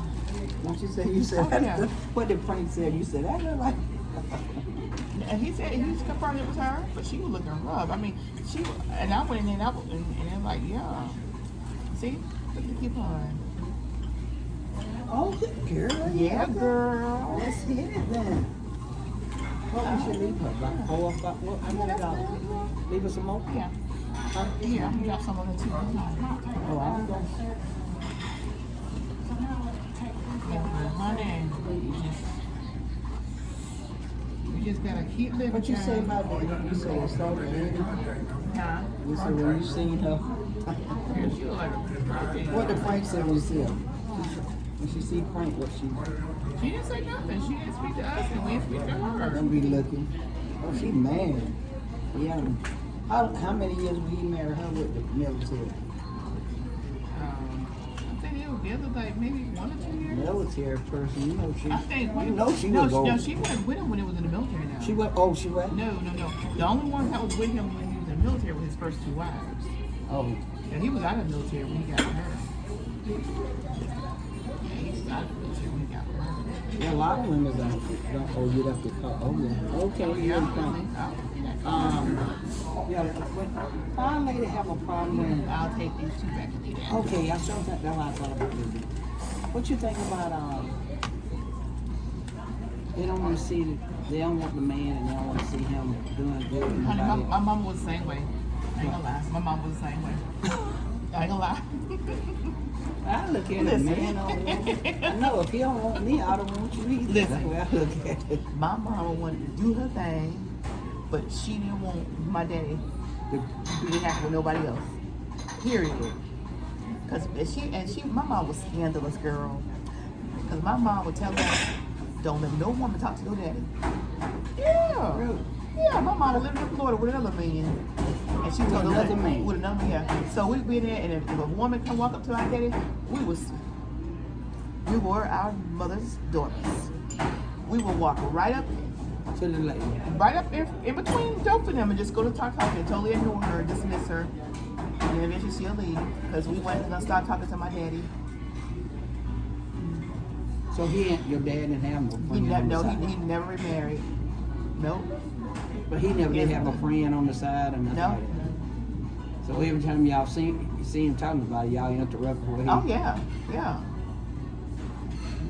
Once you said, Oh, yeah. what did Frank say? You said, I look like. And he said he's confirmed it was her, but she was looking rough. I mean, and I went in and I'm like, yeah. See? Look at the coupon. Oh, good girl. Yeah, girl. Let's hit it then. What we should leave her? Like $4 or $5? Leave her some more? Yeah. Huh? Here, I'm gonna drop some on it too. Oh, I don't know. Honey, you just gotta keep living. What you say about that? You say it's so good. Nah. You say when you seen her. Yeah, she look like a virgin. What did Frank say when you see her? When she see Frank, what she She didn't say nothing. She didn't speak to us, and we didn't speak to her. don't be looking. Oh, she mad. Yeah. How many years would he marry her with the military? I think it was the other like maybe 1 or 2 years. Military person, you know she. I think You know she no, would go. no, she went with him when it was in the military now. She went. Oh, she went. No. The only one that was with him when he was in the military was his first 2 wives. Oh, And he was out of the military when he got with her. Yeah, he was out of the military when he got with her. yeah, a lot of women don't. Oh, you have to call. Oh, yeah. Okay, Yeah, yeah. Frank. Yeah. When our lady have a problem when. I'll take these 2 back and do that. Okay, I sure think that's what I thought about this. What you think about they don't want to see they don't want the man and they don't want to see him doing good and Honey, nobody. my mom was the same way. I ain't gonna lie. My mom was the same way. I ain't gonna lie. I look at it, Listen. man. I know if he don't want me, I don't want you either. Listen. That's the way I look at it. My mama wanted to do her thing, but she didn't want my daddy to be happy with nobody else. Period. Cause my mom was scandalous, girl. Cause my mom would tell us, don't let no woman talk to your daddy. Yeah. Really? Yeah, my mom lived in Florida with another man. And she told another man? With another man, yeah. So we'd be there, and if a woman come walk up to our daddy, we were our mother's daughters. We would walk right up To the lady. in between both of them and just go to talk and totally ignore her, dismiss her. And then eventually she'll leave because we went and start talking to my daddy. So your dad didn't have no friend on the side. He never remarried. Nope. But he never did have a friend on the side or nothing No. like that. So every time y'all see him talking about it, y'all interrupt with him. Oh yeah.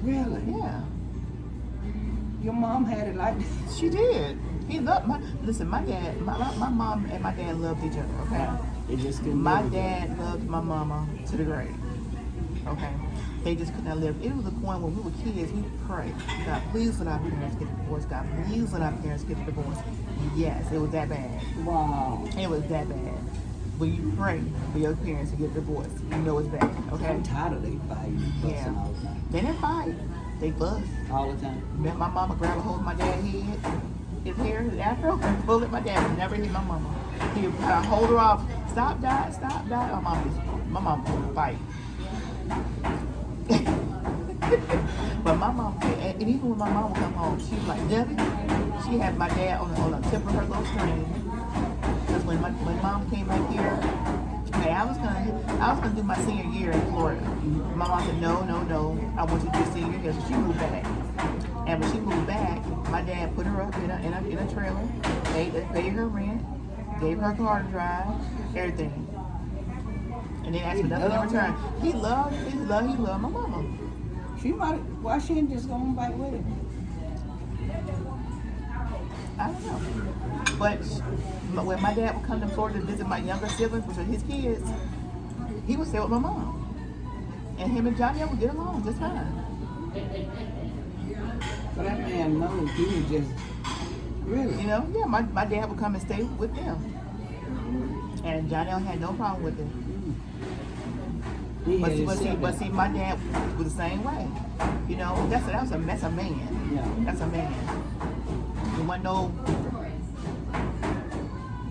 Really? Yeah. Your mom had it like this? She did. He loved my dad, my mom and my dad loved each other, okay? It just couldn't My live dad loved my mama to the grave. Okay. They just could not live. It was a point when we were kids, we would pray. God, please let our parents get divorced. God, please let our parents get divorced. Yes, it was that bad. together. Wow. It was that bad. When you pray for your parents to get divorced, you know it's bad. Okay? I'm tired of they fighting, fussing Yeah. all the time. They didn't fight. They fussed. All the time. My mama grabbed a hold of my dad's head, his hair, his afro, and pulled at my dad. Would never hit my mama. He would hold her off. Stop, Dad. Stop, Dad. My mom would fight. But my mom, and even when my mom would come home, she was like, Debbie, she had my dad on the tip of her little string. Because when mom came back here, okay, I was gonna do my senior year in Florida. My mom said, no, I want you to do senior year. So she moved back. And when she moved back, my dad put her up in a trailer, paid her rent, gave her car to drive, everything. And then asked for nothing in return. He loved my mama. She might. Why she didn't just go on back with him? I don't know. But when my dad would come to Florida to visit my younger siblings, which are his kids, he would stay with my mom. And him and Johnny would get along just fine. But that man knows he was just really. You know, yeah, my dad would come and stay with them. And Johnny had no problem with it. He But had his see, setback. my dad was the same way. You know, that's a man. Yeah. That's a man. There wasn't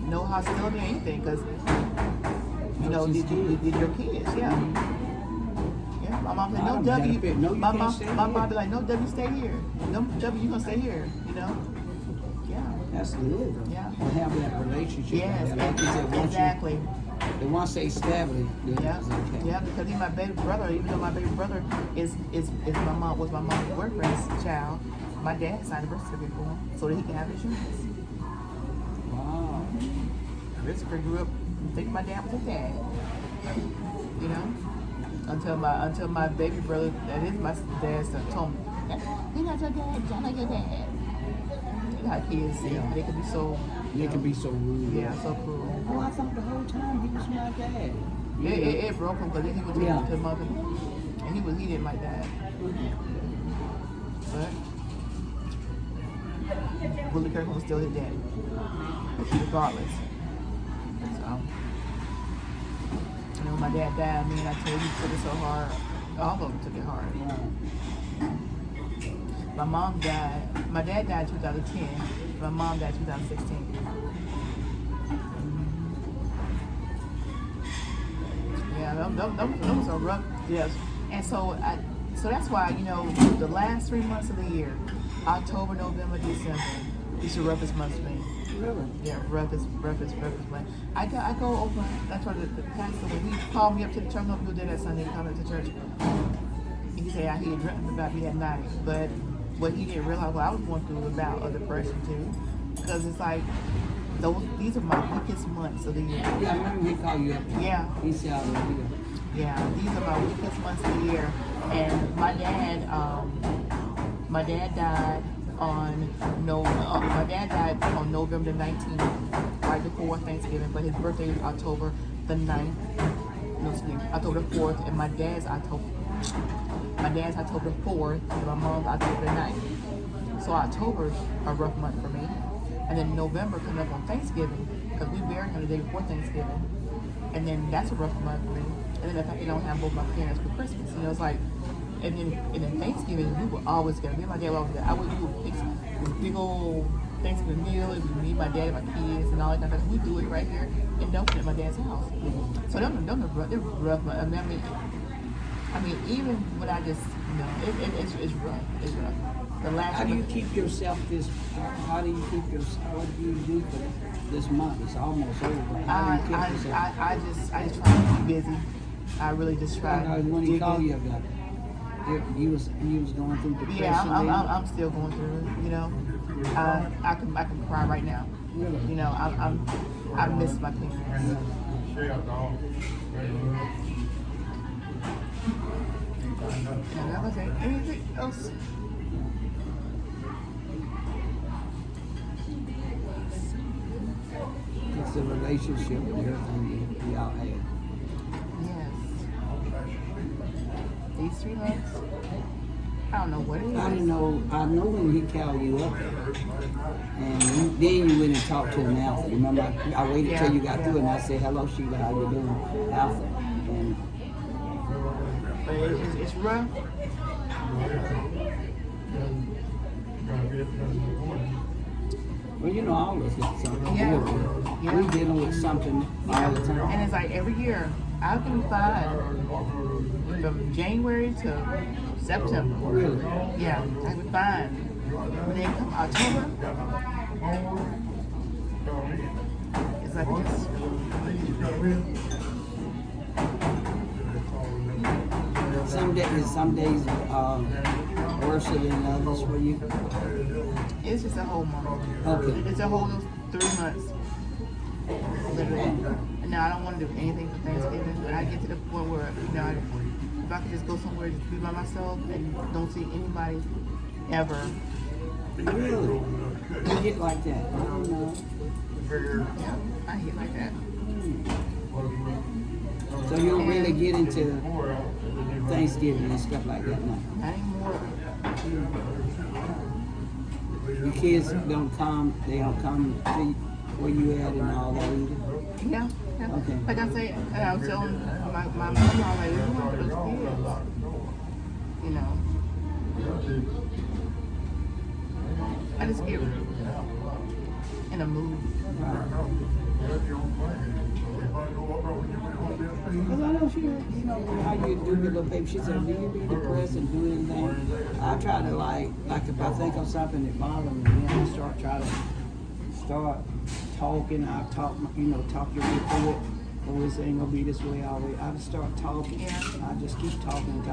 no hostility or anything, because you know, these your kids, yeah. Yeah, my mom said, no W. My mom be like, no W, stay here. No W, you gonna stay here. You know. Yeah. That's good. Though. Yeah. To have that relationship. Yes, like you said, once exactly. once they establish, then Yeah, it's okay. yeah, because he's my baby brother. Even though my baby brother was my mom's boyfriend's child, my dad signed a birth certificate for him so that he can have insurance. Wow. Christopher grew up thinking my dad was his dad. You know, until my baby brother, that is my dad's son, told me, he's not your dad, John, not your dad. You know how kids, they can be so. They can be so rude. Yeah, so cruel. Oh, I thought the whole time he was my dad. It broke him because he would take Yeah. him to mother, and he didn't like that. But Willie Kirkland was still his daddy, regardless. So, you know, when my dad died, I told you, he took it so hard. All of them took it hard. My mom died. My dad died in 2010. My mom died in 2016. Yeah, those are rough. Yes, and so that's why, you know, the last 3 months of the year, October, November, December, these are roughest months for me. Really? Yeah, roughest month. I go over. That's why the pastor, when he called me up to the church, no people did that Sunday, he called me up to church. He said he had dreamt about me that night, but what he didn't realize, what I was going through, about a depression too, because it's like these are my weakest months of the year. Yeah, I remember he called you up. Yeah. He said, I love you. Yeah, these are my weakest months of the year. And my dad died on November 19th, right before Thanksgiving, but his birthday is October the 9th. No, excuse me, October the 4th, and my dad's October the 4th, and my mom's October the 9th. So October's a rough month for me. And then November coming up on Thanksgiving, because we buried him the day before Thanksgiving. And then that's a rough month for me. And then the fact they don't have both my parents for Christmas. You know, it's like, and then Thanksgiving, we were always together. Me and my dad were always together. We would fix this big old Thanksgiving meal. It was me, my dad, and my kids, and all that kind of stuff. We do it right here in Dothan at my dad's house. So they're rough months. I mean, even when I just, you know, it's rough. It's rough. The last How do you keep yourself what do you do for this month? It's almost over. How do you keep yourself? I just try to keep busy. I really just try. When he called you about you was going through depression. Yeah, I'm still going through it. You know, I can cry right now. Really? You know, I miss my parents. And I was like, anything else? It's the relationship and everything y'all had. Yes. These 3 months, I don't know what it is. I know when he called you up and then you went and talked to him after. Remember, I waited till you got through and I said, hello Sheila, how you doing? After. And But it's rough. well, you know, all of us got something. Yeah. Yeah. We dealing with something all the time. And it's like every year, I can be fine from January to September. Really? Yeah, I can be fine. When they come October, it's like this. Some days worse than others for you. It's just a whole month. Okay. It's a whole 3 months. Literally. And now I don't want to do anything for Thanksgiving. When I get to the point where, if I could just go somewhere just be by myself and don't see anybody ever. Really? You get like that? I don't know. Yeah, I get like that. So you don't really get into Thanksgiving and stuff like that now? Not anymore. Your kids don't come, they don't come to where you at and all that either? Yeah. Okay. Like I say, and I was telling my mother-in-law, like, we want for those kids. I just get in a mood. Because I know how you do your little baby. She said, do you be depressed and do anything? I try to like if I think of something that bothers me, then I start talking. I talk your way through it. Oh, this ain't gonna be this way always. I just start talking. Yeah. I just keep talking.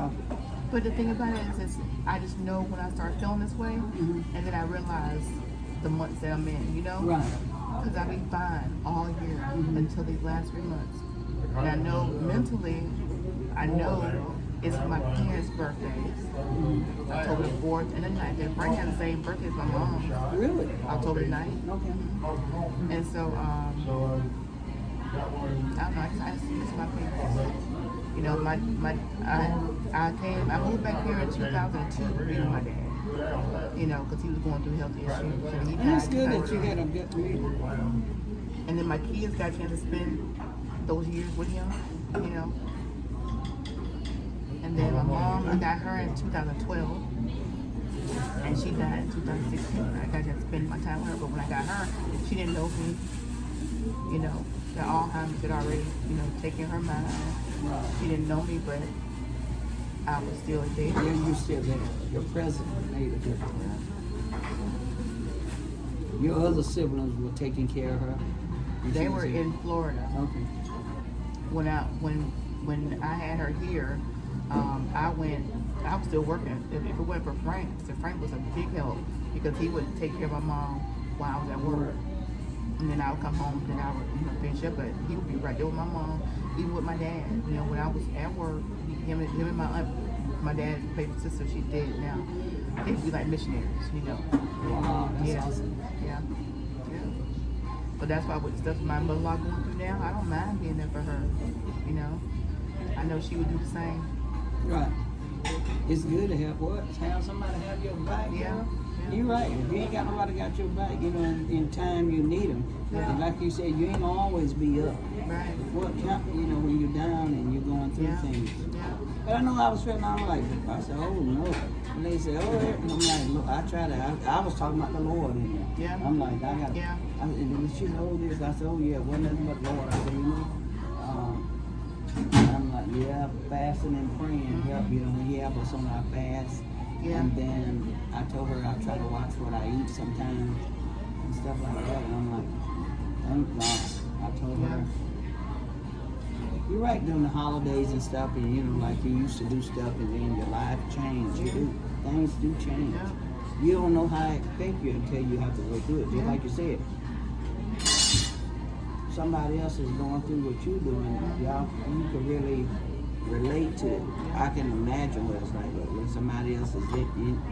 But the thing about it is I just know when I start feeling this way, and then I realize the months that I'm in, Right. Because I be fine all year until these last 3 months. And I know mentally, it's my parents' birthdays. October the 4th and the 9th. They're right now the same birthday as my mom. Really? October the 9th. Okay. And so, I don't know, I just miss my parents. I moved back here in 2002 to be with my dad. Because he was going through health issues. And he died. That's good that you got a good meeting. And then my kids got a chance to spend those years with him, And then my mom, I got her in 2012. And she died in 2016. I got to spend my time with her. But when I got her, she didn't know me. The Alzheimer's had already, taken her mind. She didn't know me, but I was still there. Yeah, you're still there. Your presence made a difference. Your other siblings were taking care of her? They were in Florida. Okay. When I had her here, I was still working. If it wasn't for Frank, so Frank was a big help because he would take care of my mom while I was at work. And then I would come home and I would finish up, but he would be right there with my mom, even with my dad. When I was at work, him and my aunt, my dad's baby sister, she's dead now. They'd be like missionaries, Wow, that's awesome. Yeah. But that's why with the stuff my mother-in-law going through now, I don't mind being there for her. I know she would do the same. Right. It's good to have somebody have your back. Yeah. You're right. If you ain't got nobody got your back, in time you need them. Yeah. And like you said, you ain't gonna always be up. Right. What count, when you're down and you're going through things. Yeah. But I know I was feeling, I said, oh no. And they said, oh, and I'm like, look, I was talking about the Lord in there. Yeah. I'm like, and she said, oh, this. I said, oh yeah, wasn't nothing but Lord. I said, I'm like, yeah, fasting and praying help, he help us on our fast. Yeah. And then I told her I try to watch what I eat sometimes and stuff like that. And I'm like, thank God. I told her, you're right, during the holidays and stuff, and like you used to do stuff, and then your life changed. Things do change. Yeah. You don't know how it affects you until you have to go through it. Just like you said, somebody else is going through what you're doing. Y'all, you can really relate to it. I can imagine what it's like when somebody else has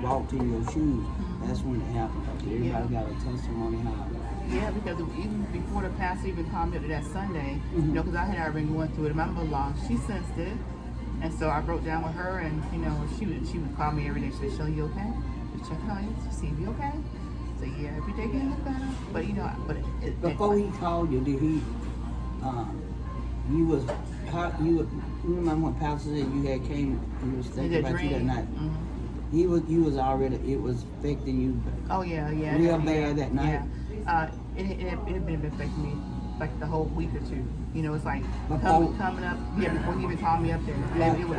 walked in your shoes. That's when it happens. Everybody got a testimony how. Yeah, because even before the pastor even called me up to that Sunday, because I had already been going through it. My mother-in-law, she sensed it, and so I broke down with her, and she would call me every day. She said, "Shoney, you okay? Just check on you, see if you okay." So yeah, every day getting better. But before he called you, did he? You remember when Pastor said you had came? He was thinking about you that night. You was already. It was affecting you. Oh yeah. Real bad that night. Yeah. It had been affecting me like the whole week or two. It's like coming up. Yeah, before he even called me up there,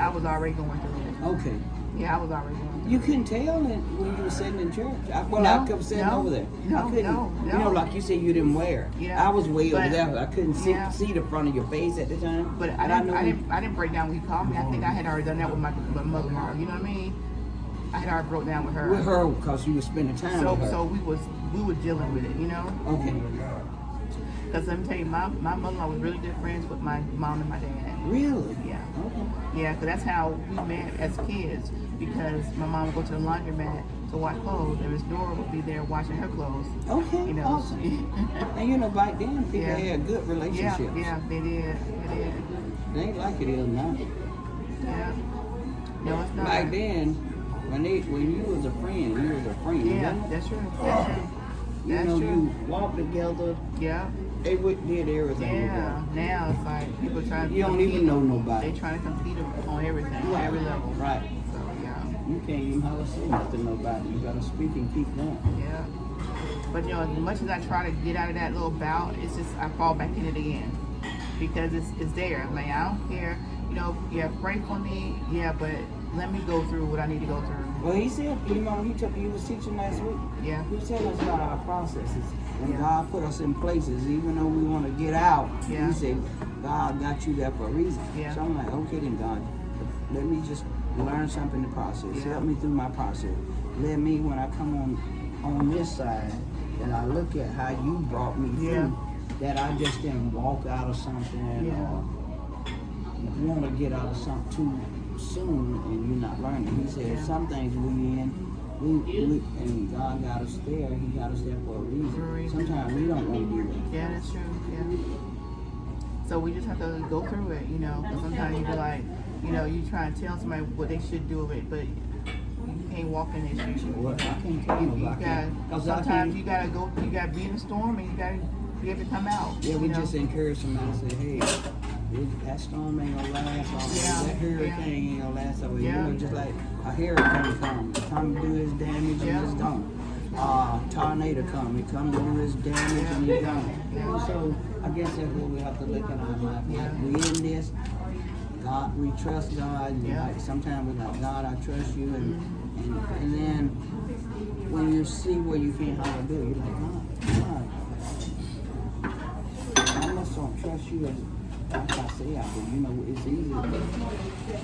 I was already going through it. Okay. Yeah, I was already going through it. You couldn't tell that when you were sitting in church. I kept sitting over there. No, I couldn't. Like you said, you didn't wear. Yeah. I was way over there. I couldn't see the front of your face at the time. But I didn't break down when he called me. I think I had already done that with my mother-in-law. You know what I mean? I had already broke down with her. With her, because you were spending time with her. So we were dealing with it, Okay. Because let me tell you, my mother-in-law was really good friends with my mom and my dad. Really? Yeah. Okay. Yeah, because that's how we met as kids. Because my mom would go to the laundromat to wash clothes, and Miss Dora would be there washing her clothes. Okay. You know, Awesome. And you know, back then people Yeah. had good relationships. yeah, they did. They ain't like it is now. Yeah. No, it's not. Back then, when you was a friend, you was a friend. Yeah, wasn't it? that's true. That's true. You That's know, true. you walked together. Yeah. They did everything. Yeah. Together. Now it's like people trying to You don't compete. even know nobody. They trying to compete on everything, Right. every level. Right. So yeah. You can't even holler say nothing to nobody. You gotta speak and keep going. Yeah. But you know, as much as I try to get out of that little bout, it's just I fall back in it again. Because it's there. Like I don't care. You know, yeah, pray for me, yeah, but let me go through what I need to go through. Well, he said, you know, he was teaching last week. Yeah. He was telling us about our processes. When Yeah. God put us in places, even though we want to get out, Yeah. he said, God got you there for a reason. Yeah. So I'm like, okay then, God, let me just learn something in the process. Yeah. Help me through my process. Let me, when I come on this side, and I look at how you brought me through, Yeah. that I just didn't walk out of something Yeah. or want to get out of something too soon and you're not learning. He said Yeah. some things we and God got us there. He got us there for a reason. For a reason. Sometimes we don't want to do it. Yeah, that's true. Yeah. So we just have to go through it, you know. 'Cause sometimes you be like, you know, you try and tell somebody what they should do with it, but you can't walk in their shoes. Well, I can't tell You nobody. got 'Cause I sometimes can't- you gotta be in the storm and you gotta be able to come out. Yeah, we you know? just encourage somebody to say, hey, that storm ain't gonna last, or Yeah, that hurricane yeah. ain't gonna last. Or, Yeah. you know, just like a hurricane come to do its damage Yeah. and it's gone. Tornado come, it come to do its damage and it's gone. Yeah. So I guess that's what we have to look at our life. Yeah. Like we in this, God, we trust God, and Yeah. like sometimes we're like, God, I trust you, and then when you see where you can't how to do it, you're like, God. I just don't trust you as I say I do. You know, it's easy.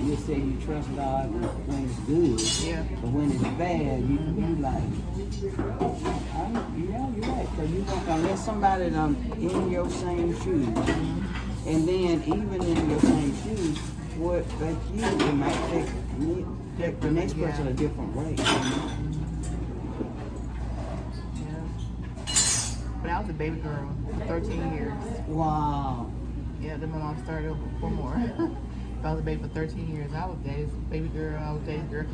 You say you trust God when it's good, Yeah. but when it's bad, you like, yeah, you're right. Cause you don't, unless somebody in your same shoes, and then even in your same shoes, what like you, it might take the next person a different way. You know? Yeah. But I was a baby girl for 13 years. Wow. Yeah, then my mom started over 4 more. I was a baby for 13 years. I was daddy's baby girl. I was daddy's girl.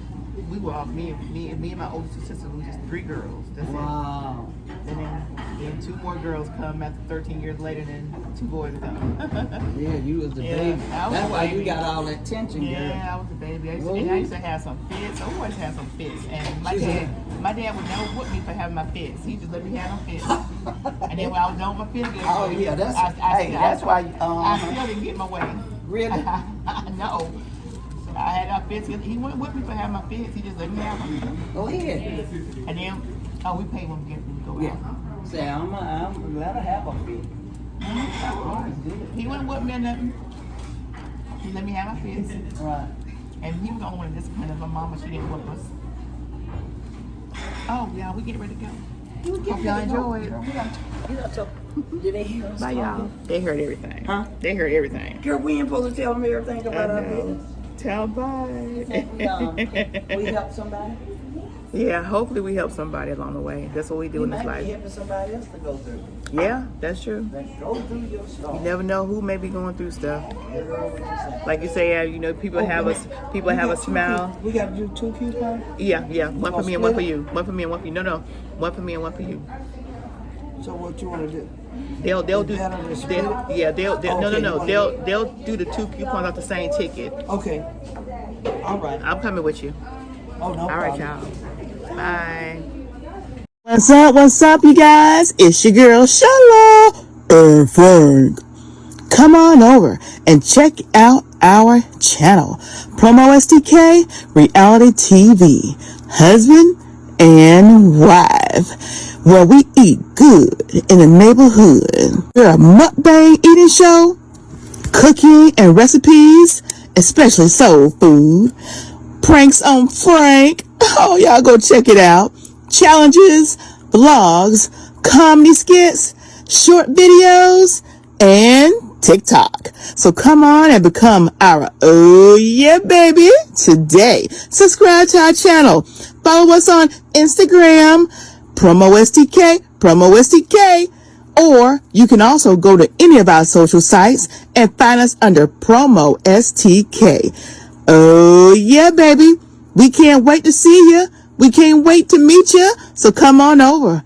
We were all me and my oldest sister. We were just 3 girls. That's Wow. it. And then 2 more girls come after 13 years later, and then 2 boys come. Yeah, you was the Yeah, baby. I was That's a why you baby. got all that tension, girl. Yeah, I was a baby. I used to have some fits. I always had some fits. And my dad would never whoop me for having my fits. He just let me have them fits. And then when I was done with my fits, Oh, yeah, that's- hey, I that's why you- I still didn't get my way. Really? No. I had our fits. He wouldn't whip me for having my fits. He just let me have them. Go ahead. And then, we paid when we go out. Yeah. Say, I'm glad I have a fit. He wouldn't whip me or nothing. He let me have my fits. Right. And he was the only one to discipline us. My mama, she didn't whip us. Oh, yeah, we getting ready to go. Hope y'all enjoyed. Did they hear us? Bye, y'all. They heard everything. Huh? They heard everything. Girl, we ain't supposed to tell them everything about our business. Tell bye. We help somebody. Yeah, hopefully we help somebody along the way. That's what we do You in this might be life. helping somebody else to go through. Yeah, that's true. Like, go through your story. You never know who may be going through stuff. Girl, what you say? Like you say, you know, people have a smile. We got to do 2 coupons? Yeah. One for me and one for you. One for me and one for you. No. One for me and one for you. So what you want to do? They'll do. Is that on the split? They'll Okay, no. you wanna They'll do the 2 coupons off the same ticket. Okay. All right. I'm coming with you. Oh, no All right, problem. y'all. Bye. What's up, you guys? It's your girl, Shala and Frank. Come on over and check out our channel, Promo SDK Reality TV, Husband and Wife, where we eat good in the neighborhood. We're a mukbang eating show, cooking and recipes, especially soul food, pranks on Frank. Oh, y'all go check it out. Challenges, vlogs, comedy skits, short videos, and TikTok. So come on and become our Oh Yeah Baby today. Subscribe to our channel. Follow us on Instagram, PromoSTK, or you can also go to any of our social sites and find us under Promo STK. Oh yeah, baby. We can't wait to see you. We can't wait to meet you. So come on over